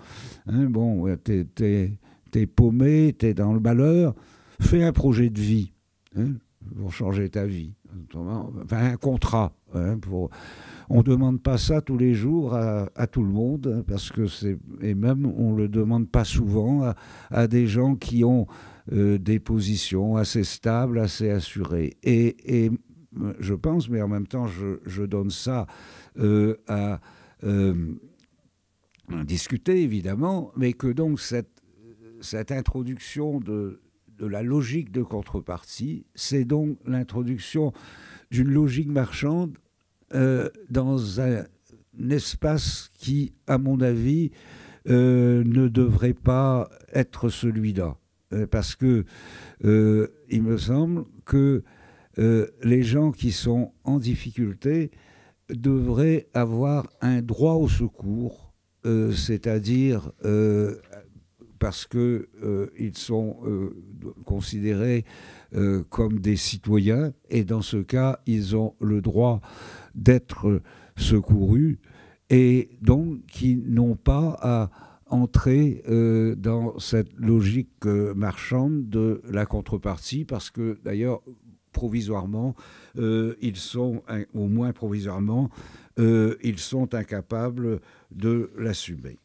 Speaker 3: Hein, bon, t'es paumé, t'es dans le malheur, fais un projet de vie, hein, pour changer ta vie. Enfin, un contrat. Hein, on ne demande pas ça tous les jours à tout le monde, hein, parce que et même on ne le demande pas souvent à des gens qui ont des positions assez stables, assez assurées. Et je pense, mais en même temps, je donne ça à discuter, évidemment, mais que donc cette introduction de la logique de contrepartie, c'est donc l'introduction d'une logique marchande dans un espace qui, à mon avis, ne devrait pas être celui-là. Parce que il me semble que les gens qui sont en difficulté devraient avoir un droit au secours, c'est-à-dire parce qu'ils sont considérés comme des citoyens, et dans ce cas, ils ont le droit d'être secourus, et donc qui n'ont pas à entrer dans cette logique marchande de la contrepartie, parce que d'ailleurs, provisoirement, ils sont, au moins provisoirement, ils sont incapables de l'assumer.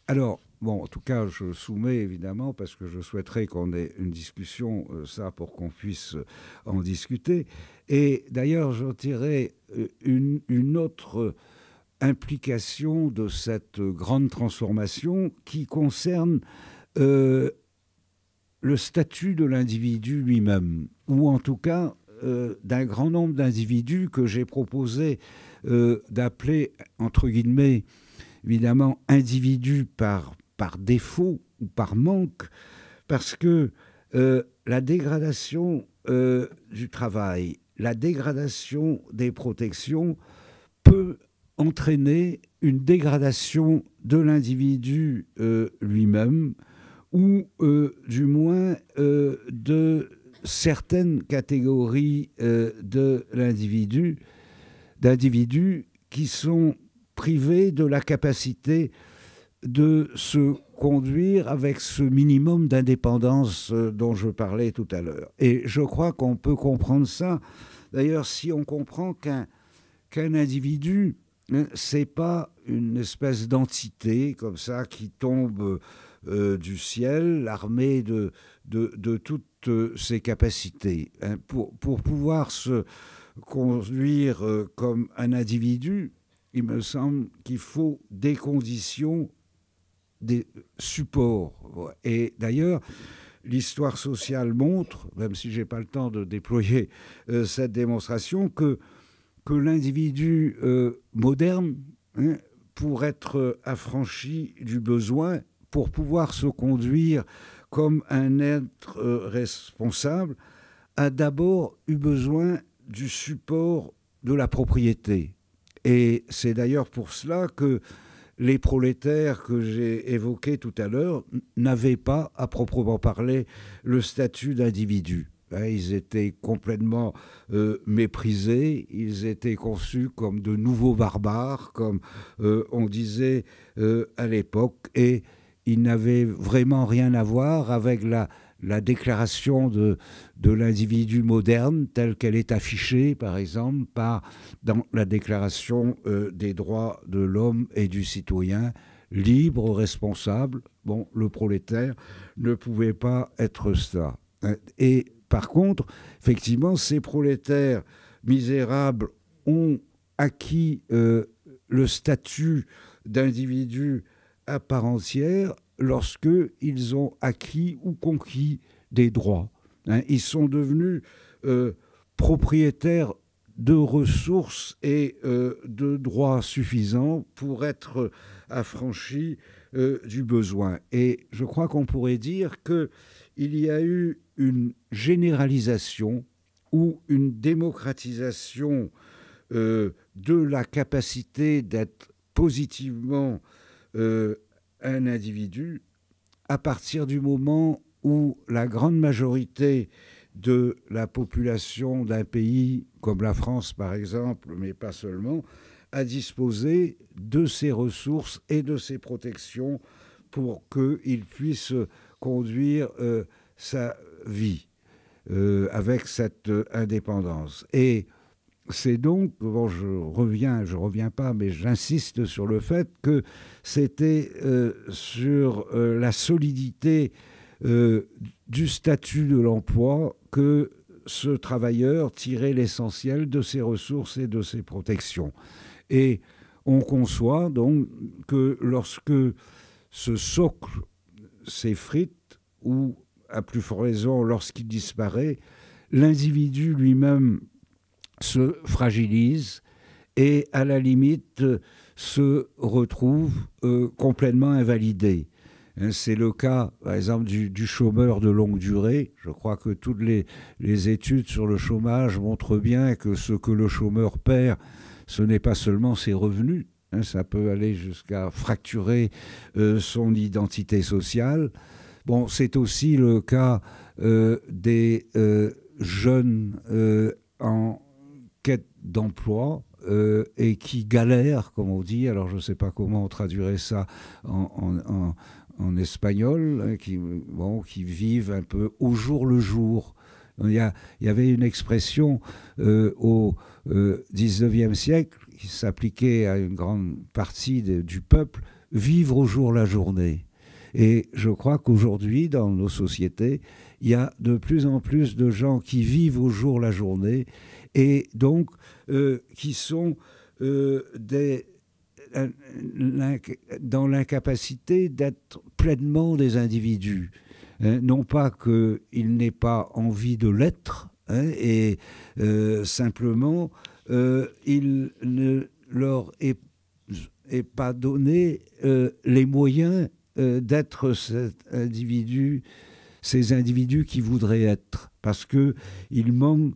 Speaker 3: Alors, bon, en tout cas, je soumets évidemment, parce que je souhaiterais qu'on ait une discussion, ça, pour qu'on puisse en discuter. Et d'ailleurs, j'en tirerai une autre implication de cette grande transformation qui concerne le statut de l'individu lui-même, ou en tout cas d'un grand nombre d'individus que j'ai proposé d'appeler, entre guillemets, évidemment, individus par défaut ou par manque, parce que la dégradation du travail, la dégradation des protections peut entraîner une dégradation de l'individu lui-même, ou du moins de certaines catégories d'individus qui sont privés de la capacité de se conduire avec ce minimum d'indépendance dont je parlais tout à l'heure. Et je crois qu'on peut comprendre ça. D'ailleurs, si on comprend qu'un individu, c'est pas une espèce d'entité comme ça qui tombe du ciel, armée de toutes ses capacités. Pour pouvoir se conduire comme un individu, il me semble qu'il faut des conditions, des supports. Et d'ailleurs, l'histoire sociale montre, même si je n'ai pas le temps de déployer cette démonstration, que l'individu moderne, pour être affranchi du besoin, pour pouvoir se conduire comme un être responsable, a d'abord eu besoin du support de la propriété. Et c'est d'ailleurs pour cela que les prolétaires que j'ai évoqués tout à l'heure n'avaient pas, à proprement parler, le statut d'individu. Ils étaient complètement méprisés, ils étaient conçus comme de nouveaux barbares, comme on disait à l'époque, et ils n'avaient vraiment rien à voir avec la déclaration de l'individu moderne telle qu'elle est affichée, par exemple, dans la déclaration des droits de l'homme et du citoyen, libre, responsable. Bon, le prolétaire ne pouvait pas être ça. Et par contre, effectivement, ces prolétaires misérables ont acquis le statut d'individu à part entière lorsqu'ils ont acquis ou conquis des droits. Ils sont devenus propriétaires de ressources et de droits suffisants pour être affranchis du besoin. Et je crois qu'on pourrait dire qu'il y a eu une généralisation ou une démocratisation de la capacité d'être positivement un individu à partir du moment où la grande majorité de la population d'un pays comme la France, par exemple, mais pas seulement, a disposé de ses ressources et de ses protections pour qu'il puisse conduire sa vie avec cette indépendance. Et c'est donc, bon, je reviens pas, mais j'insiste sur le fait que c'était sur la solidité du statut de l'emploi que ce travailleur tirait l'essentiel de ses ressources et de ses protections. Et on conçoit donc que lorsque ce socle s'effrite, ou à plus forte raison lorsqu'il disparaît, l'individu lui-même se fragilise et à la limite se retrouve complètement invalidé. C'est le cas, par exemple, du chômeur de longue durée. Je crois que toutes les études sur le chômage montrent bien que ce que le chômeur perd, ce n'est pas seulement ses revenus. Ça peut aller jusqu'à fracturer son identité sociale. Bon, c'est aussi le cas des jeunes en quête d'emploi et qui galèrent, comme on dit. Alors, je ne sais pas comment on traduirait ça en espagnol, qui vivent un peu au jour le jour. Il y avait une expression au XIXe siècle qui s'appliquait à une grande partie du peuple, vivre au jour la journée. Et je crois qu'aujourd'hui, dans nos sociétés, il y a de plus en plus de gens qui vivent au jour la journée et donc qui sont dans l'incapacité d'être pleinement des individus. Non pas qu'ils n'aient pas envie de l'être, hein, et simplement, il ne leur est pas donné les moyens d'être ces individus qui voudraient être, parce qu'ils manquent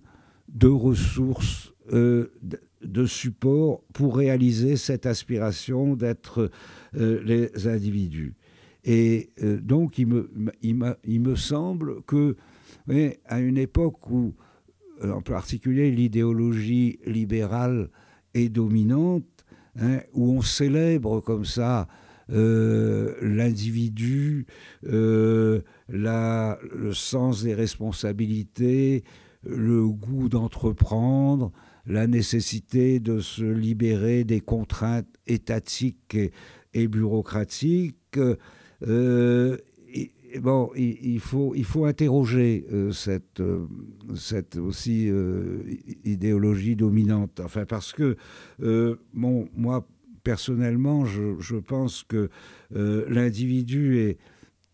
Speaker 3: de ressources, de support pour réaliser cette aspiration d'être les individus. Et donc, il me semble que, à une époque où, en particulier, l'idéologie libérale est dominante, hein, où on célèbre comme ça l'individu, le sens des responsabilités, le goût d'entreprendre, la nécessité de se libérer des contraintes étatiques et bureaucratiques. Bon, il faut interroger cette aussi idéologie dominante. Enfin, parce que moi personnellement, je pense que l'individu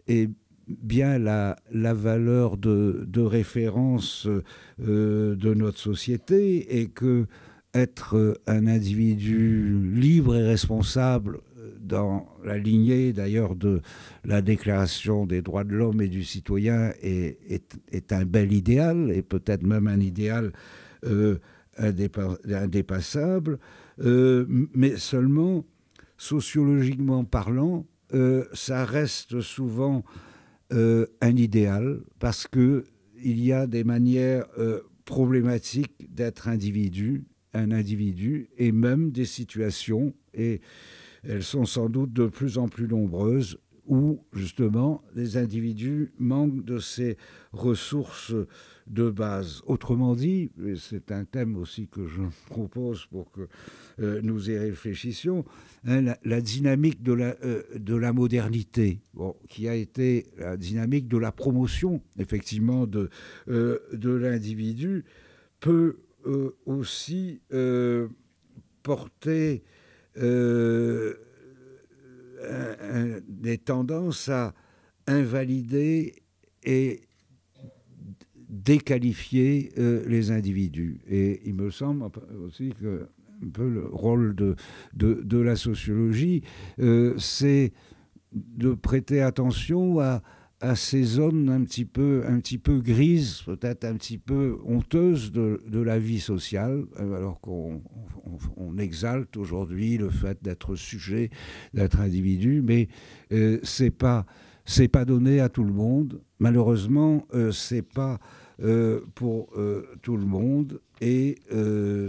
Speaker 3: est bien la valeur de référence de notre société, et que être un individu libre et responsable, dans la lignée d'ailleurs de la Déclaration des droits de l'homme et du citoyen, est un bel idéal, et peut-être même un idéal indépassable, mais seulement, sociologiquement parlant, ça reste souvent un idéal, parce qu'il y a des manières problématiques d'être un individu, et même des situations, et elles sont sans doute de plus en plus nombreuses, où justement les individus manquent de ces ressources de base. Autrement dit, et c'est un thème aussi que je propose pour que nous y réfléchissions, hein, la dynamique de la modernité, qui a été la dynamique de la promotion, effectivement, de l'individu, peut aussi porter des tendances à invalider et déqualifier les individus. Et il me semble aussi que un peu le rôle de la sociologie, c'est de prêter attention à ces zones un petit peu grises, peut-être un petit peu honteuses de la vie sociale, alors qu'on exalte aujourd'hui le fait d'être sujet, d'être individu, mais c'est pas donné à tout le monde. Malheureusement, c'est pas pour tout le monde, et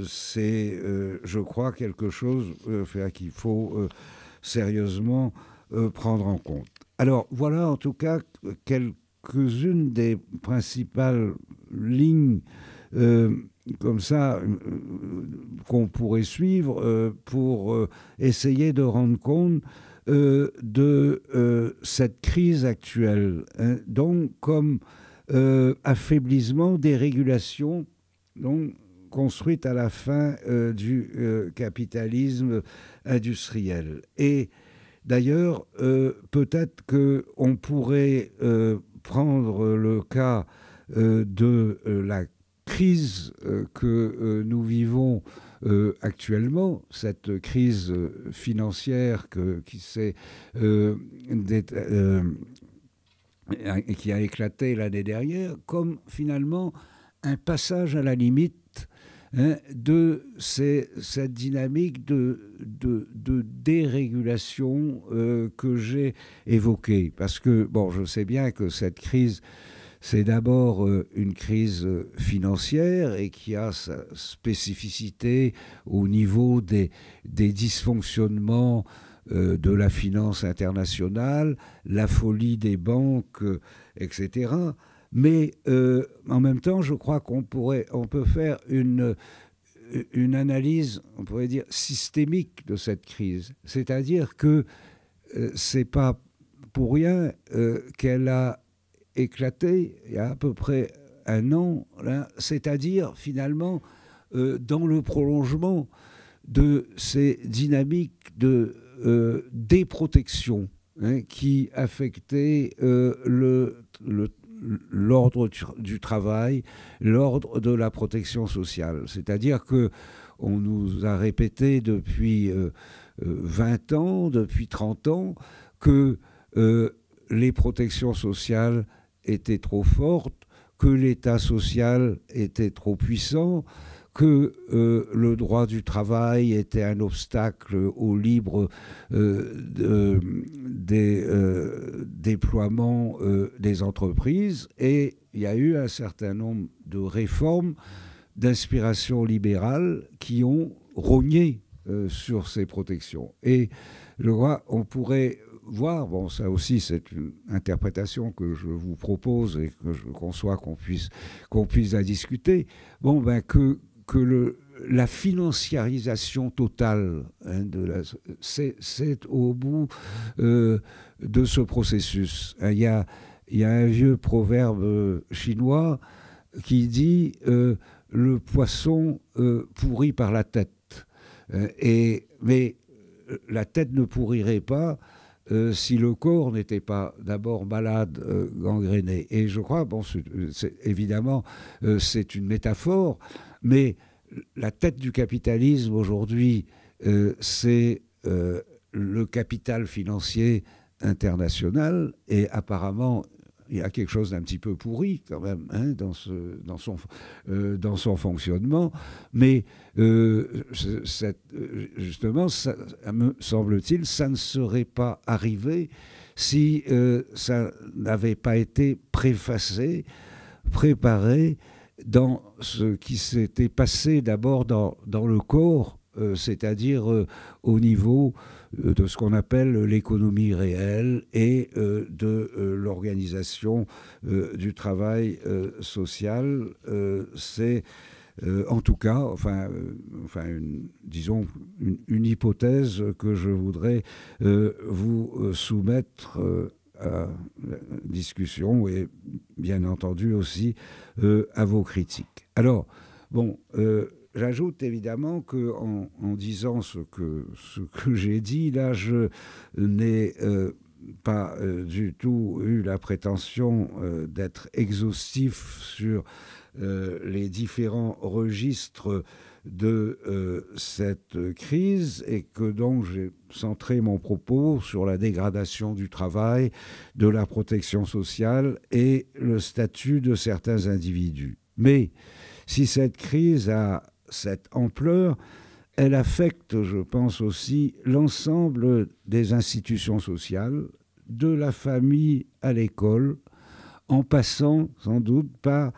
Speaker 3: c'est, je crois, quelque chose qu'il faut sérieusement prendre en compte. Alors voilà, en tout cas, quelques-unes des principales lignes comme ça qu'on pourrait suivre pour essayer de rendre compte de cette crise actuelle, hein, donc comme affaiblissement des régulations donc construites à la fin du capitalisme industriel. Et d'ailleurs, peut-être qu'on pourrait prendre le cas de la crise que nous vivons actuellement, cette crise financière qui a éclaté l'année dernière, comme finalement un passage à la limite, hein, de cette dynamique de dérégulation que j'ai évoquée. Parce que, bon, je sais bien que cette crise, c'est d'abord une crise financière, et qui a sa spécificité au niveau des dysfonctionnements de la finance internationale, la folie des banques, etc. Mais en même temps, je crois qu'on peut faire une analyse, on pourrait dire, systémique de cette crise. C'est-à-dire que c'est pas pour rien qu'elle a éclaté il y a à peu près un an, là, c'est-à-dire finalement dans le prolongement de ces dynamiques de déprotection, hein, qui affectaient l'ordre du travail, l'ordre de la protection sociale. C'est-à-dire que on nous a répété depuis 20 ans, depuis 30 ans, que les protections sociales étaient trop fortes, que l'État social était trop puissant, que le droit du travail était un obstacle au libre déploiement des entreprises. Et il y a eu un certain nombre de réformes d'inspiration libérale qui ont rogné sur ces protections. Et je crois on pourrait voir, bon ça aussi c'est une interprétation que je vous propose et que je conçois qu'on puisse la discuter, bon ben que la financiarisation totale c'est au bout de ce processus. Il y a un vieux proverbe chinois qui dit le poisson pourrit par la tête. Mais la tête ne pourrirait pas si le corps n'était pas d'abord malade, gangréné. Et je crois, bon, évidemment, c'est une métaphore, mais la tête du capitalisme aujourd'hui, c'est le capital financier international, et apparemment, il y a quelque chose d'un petit peu pourri quand même dans son fonctionnement, mais justement, ça, me semble-t-il, ça ne serait pas arrivé si ça n'avait pas été préfacé, préparé dans ce qui s'était passé d'abord dans le corps, c'est-à-dire au niveau de ce qu'on appelle l'économie réelle et de l'organisation du travail social. C'est en tout cas, disons, une hypothèse que je voudrais vous soumettre à la discussion et bien entendu aussi à vos critiques. Alors, bon... j'ajoute évidemment qu'en disant ce que j'ai dit, là, je n'ai pas du tout eu la prétention d'être exhaustif sur les différents registres de cette crise, et que donc j'ai centré mon propos sur la dégradation du travail, de la protection sociale et le statut de certains individus. Mais si cette crise a cette ampleur, elle affecte, je pense aussi, l'ensemble des institutions sociales, de la famille à l'école, en passant sans doute par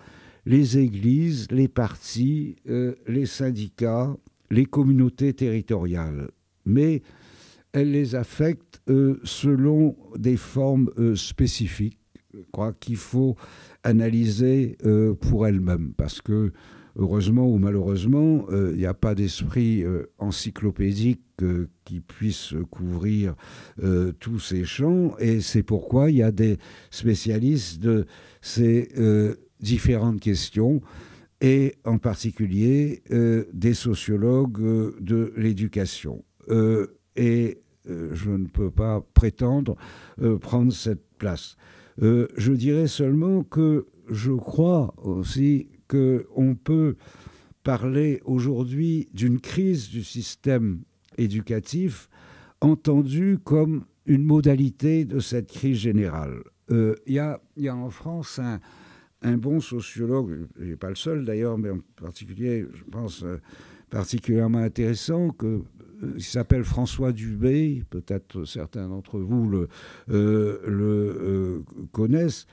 Speaker 3: les églises, les partis, les syndicats, les communautés territoriales. Mais elle les affecte selon des formes spécifiques, je crois qu'il faut analyser pour elles-mêmes, parce que heureusement ou malheureusement, il n'y a pas d'esprit encyclopédique qui puisse couvrir tous ces champs, et c'est pourquoi il y a des spécialistes de ces différentes questions, et en particulier des sociologues de l'éducation. Et je ne peux pas prétendre prendre cette place. Je dirais seulement que je crois aussi qu'on peut parler aujourd'hui d'une crise du système éducatif entendue comme une modalité de cette crise générale. Il y a en France un bon sociologue, il n'est pas le seul d'ailleurs, mais en particulier, je pense, particulièrement intéressant, qui s'appelle François Dubé, peut-être certains d'entre vous le connaissent,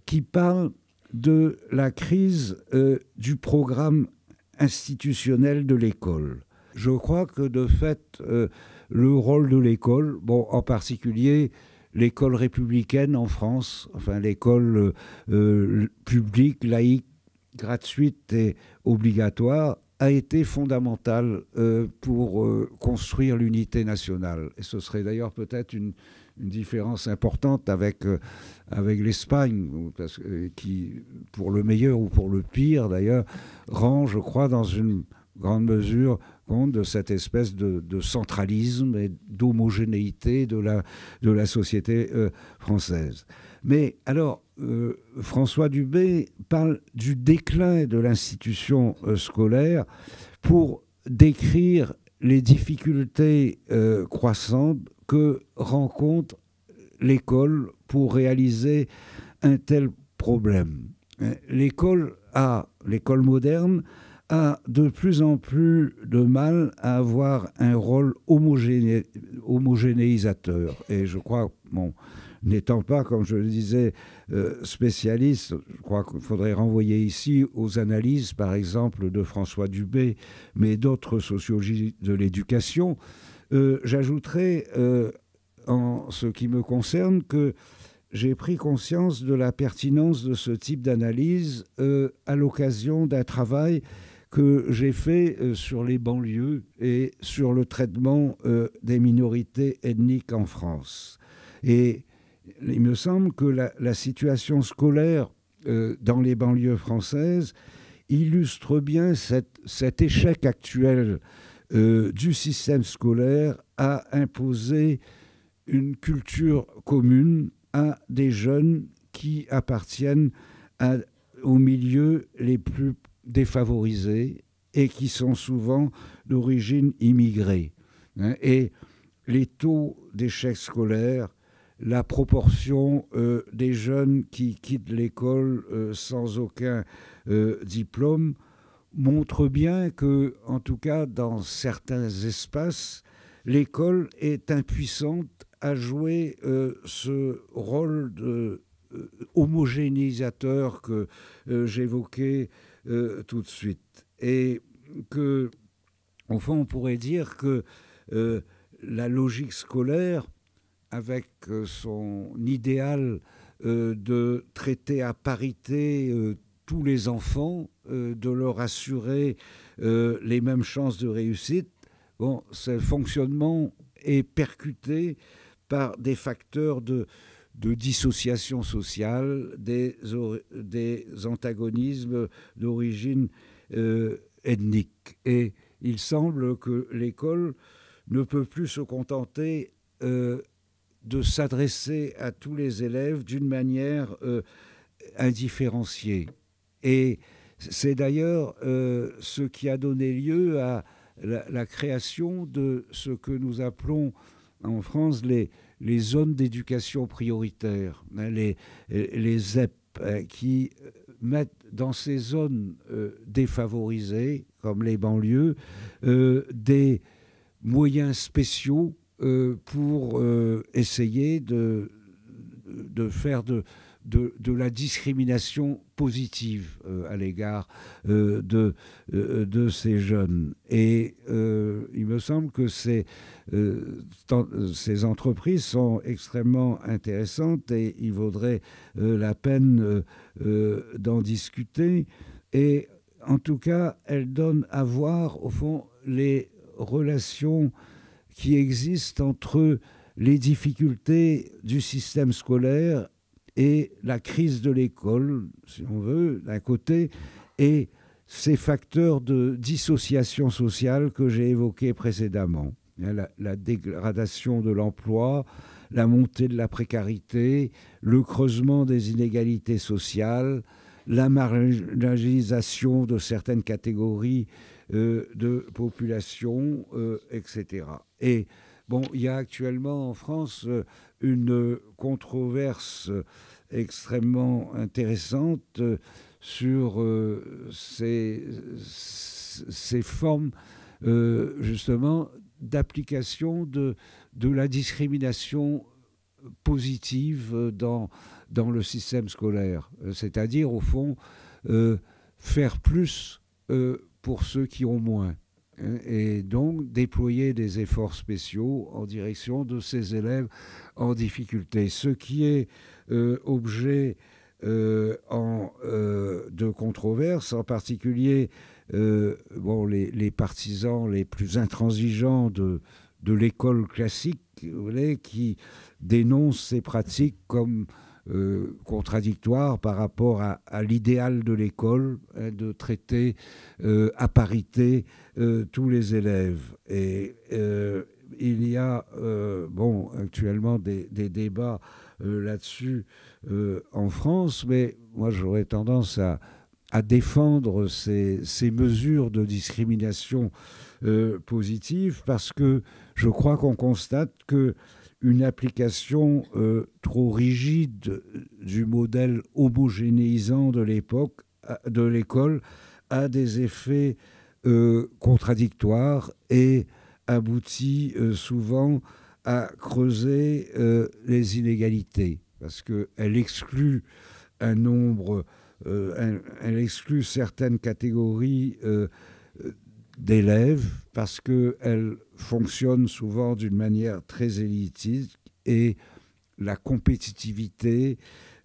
Speaker 3: qui parle de la crise du programme institutionnel de l'école. Je crois que de fait, le rôle de l'école, bon, en particulier l'école républicaine en France, enfin l'école publique, laïque, gratuite et obligatoire, a été fondamental pour construire l'unité nationale. Et ce serait d'ailleurs peut-être une différence importante avec l'Espagne, qui, pour le meilleur ou pour le pire d'ailleurs, rend, je crois, dans une grande mesure compte de cette espèce de centralisme et d'homogénéité de la société française. Mais alors, François Dubé parle du déclin de l'institution scolaire pour décrire les difficultés croissantes que rencontre l'école pour réaliser un tel problème. L'école moderne a de plus en plus de mal à avoir un rôle homogénéisateur. Et je crois, n'étant pas, comme je le disais, spécialiste, je crois qu'il faudrait renvoyer ici aux analyses, par exemple, de François Dubé, mais d'autres sociologies de l'éducation. J'ajouterais, en ce qui me concerne, que j'ai pris conscience de la pertinence de ce type d'analyse à l'occasion d'un travail que j'ai fait sur les banlieues et sur le traitement des minorités ethniques en France. Et il me semble que la situation scolaire dans les banlieues françaises illustre bien cet échec actuel du système scolaire à imposer une culture commune à des jeunes qui appartiennent aux milieux les plus défavorisés et qui sont souvent d'origine immigrée. Et les taux d'échec scolaire, la proportion des jeunes qui quittent l'école sans aucun diplôme montrent bien que, en tout cas dans certains espaces, l'école est impuissante à jouer ce rôle de homogénéisateur que j'évoquais tout de suite. Et que, au fond, on pourrait dire que la logique scolaire, avec son idéal de traiter à parité tous les enfants, de leur assurer les mêmes chances de réussite, ce fonctionnement est percuté par des facteurs de dissociation sociale, des antagonismes d'origine ethnique. Et il semble que l'école ne peut plus se contenter de s'adresser à tous les élèves d'une manière indifférenciée. Et c'est d'ailleurs ce qui a donné lieu à la création de ce que nous appelons en France les zones d'éducation prioritaire, les ZEP, qui mettent dans ces zones défavorisées, comme les banlieues, des moyens spéciaux pour essayer de faire de la discrimination positive à l'égard de ces jeunes. Et il me semble que ces entreprises sont extrêmement intéressantes et il vaudrait la peine d'en discuter. Et en tout cas, elles donnent à voir, au fond, les relations qui existent entre les difficultés du système scolaire et la crise de l'école, si on veut, d'un côté, et ces facteurs de dissociation sociale que j'ai évoqués précédemment. La dégradation de l'emploi, la montée de la précarité, le creusement des inégalités sociales, la marginalisation de certaines catégories de population, etc. Et bon, il y a actuellement en France une controverse extrêmement intéressante sur ces formes justement d'application de la discrimination positive dans le système scolaire. C'est-à-dire, au fond, faire plus pour ceux qui ont moins. Et donc déployer des efforts spéciaux en direction de ces élèves en difficulté. Ce qui est objet de controverses, en particulier les partisans les plus intransigeants de l'école classique, vous voyez, qui dénoncent ces pratiques comme contradictoires par rapport à l'idéal de l'école, de traiter à parité tous les élèves. Et il y a actuellement des débats là-dessus en France, mais moi j'aurais tendance à défendre ces mesures de discrimination positive, parce que je crois qu'on constate qu'une application trop rigide du modèle homogénéisant de l'école a des effets contradictoires et aboutit souvent à creuser les inégalités, parce qu'elle exclut un nombre, elle exclut certaines catégories d'élèves, parce qu'elle fonctionne souvent d'une manière très élitiste, et la compétitivité,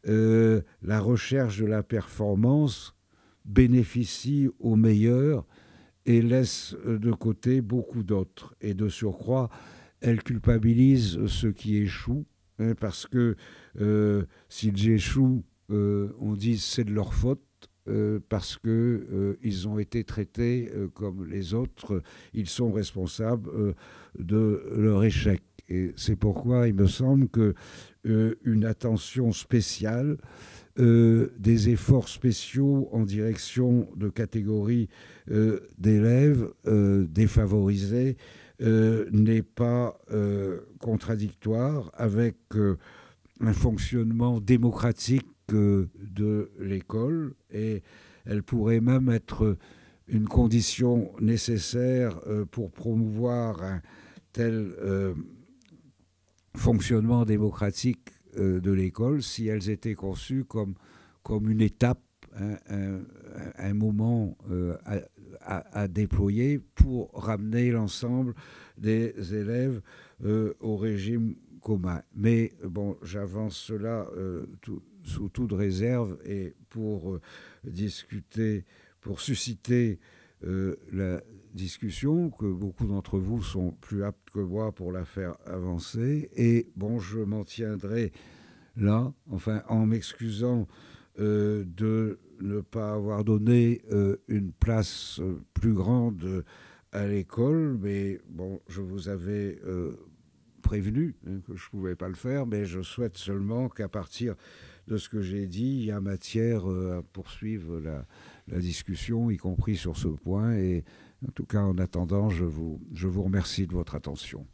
Speaker 3: la recherche de la performance bénéficie aux meilleurs et laisse de côté beaucoup d'autres. Et de surcroît, elle culpabilise ceux qui échouent, hein, parce que s'ils échouent, on dit c'est de leur faute, parce qu'ils ont été traités comme les autres, ils sont responsables de leur échec. Et c'est pourquoi il me semble qu'une attention spéciale, des efforts spéciaux en direction de catégories d'élèves défavorisés n'est pas contradictoire avec un fonctionnement démocratique de l'école, et elle pourrait même être une condition nécessaire pour promouvoir un tel fonctionnement démocratique de l'école, si elles étaient conçues comme une étape, un moment à déployer pour ramener l'ensemble des élèves au régime commun. Mais bon, j'avance cela sous toute réserve, et pour discuter, pour susciter la discussion, que beaucoup d'entre vous sont plus aptes que moi pour la faire avancer. Et bon, je m'en tiendrai là, enfin, en m'excusant de ne pas avoir donné une place plus grande à l'école, mais bon, je vous avais prévenu que je ne pouvais pas le faire, mais je souhaite seulement qu'à partir de ce que j'ai dit, il y a matière à poursuivre la discussion, y compris sur ce point. Et en tout cas, en attendant, je vous remercie de votre attention.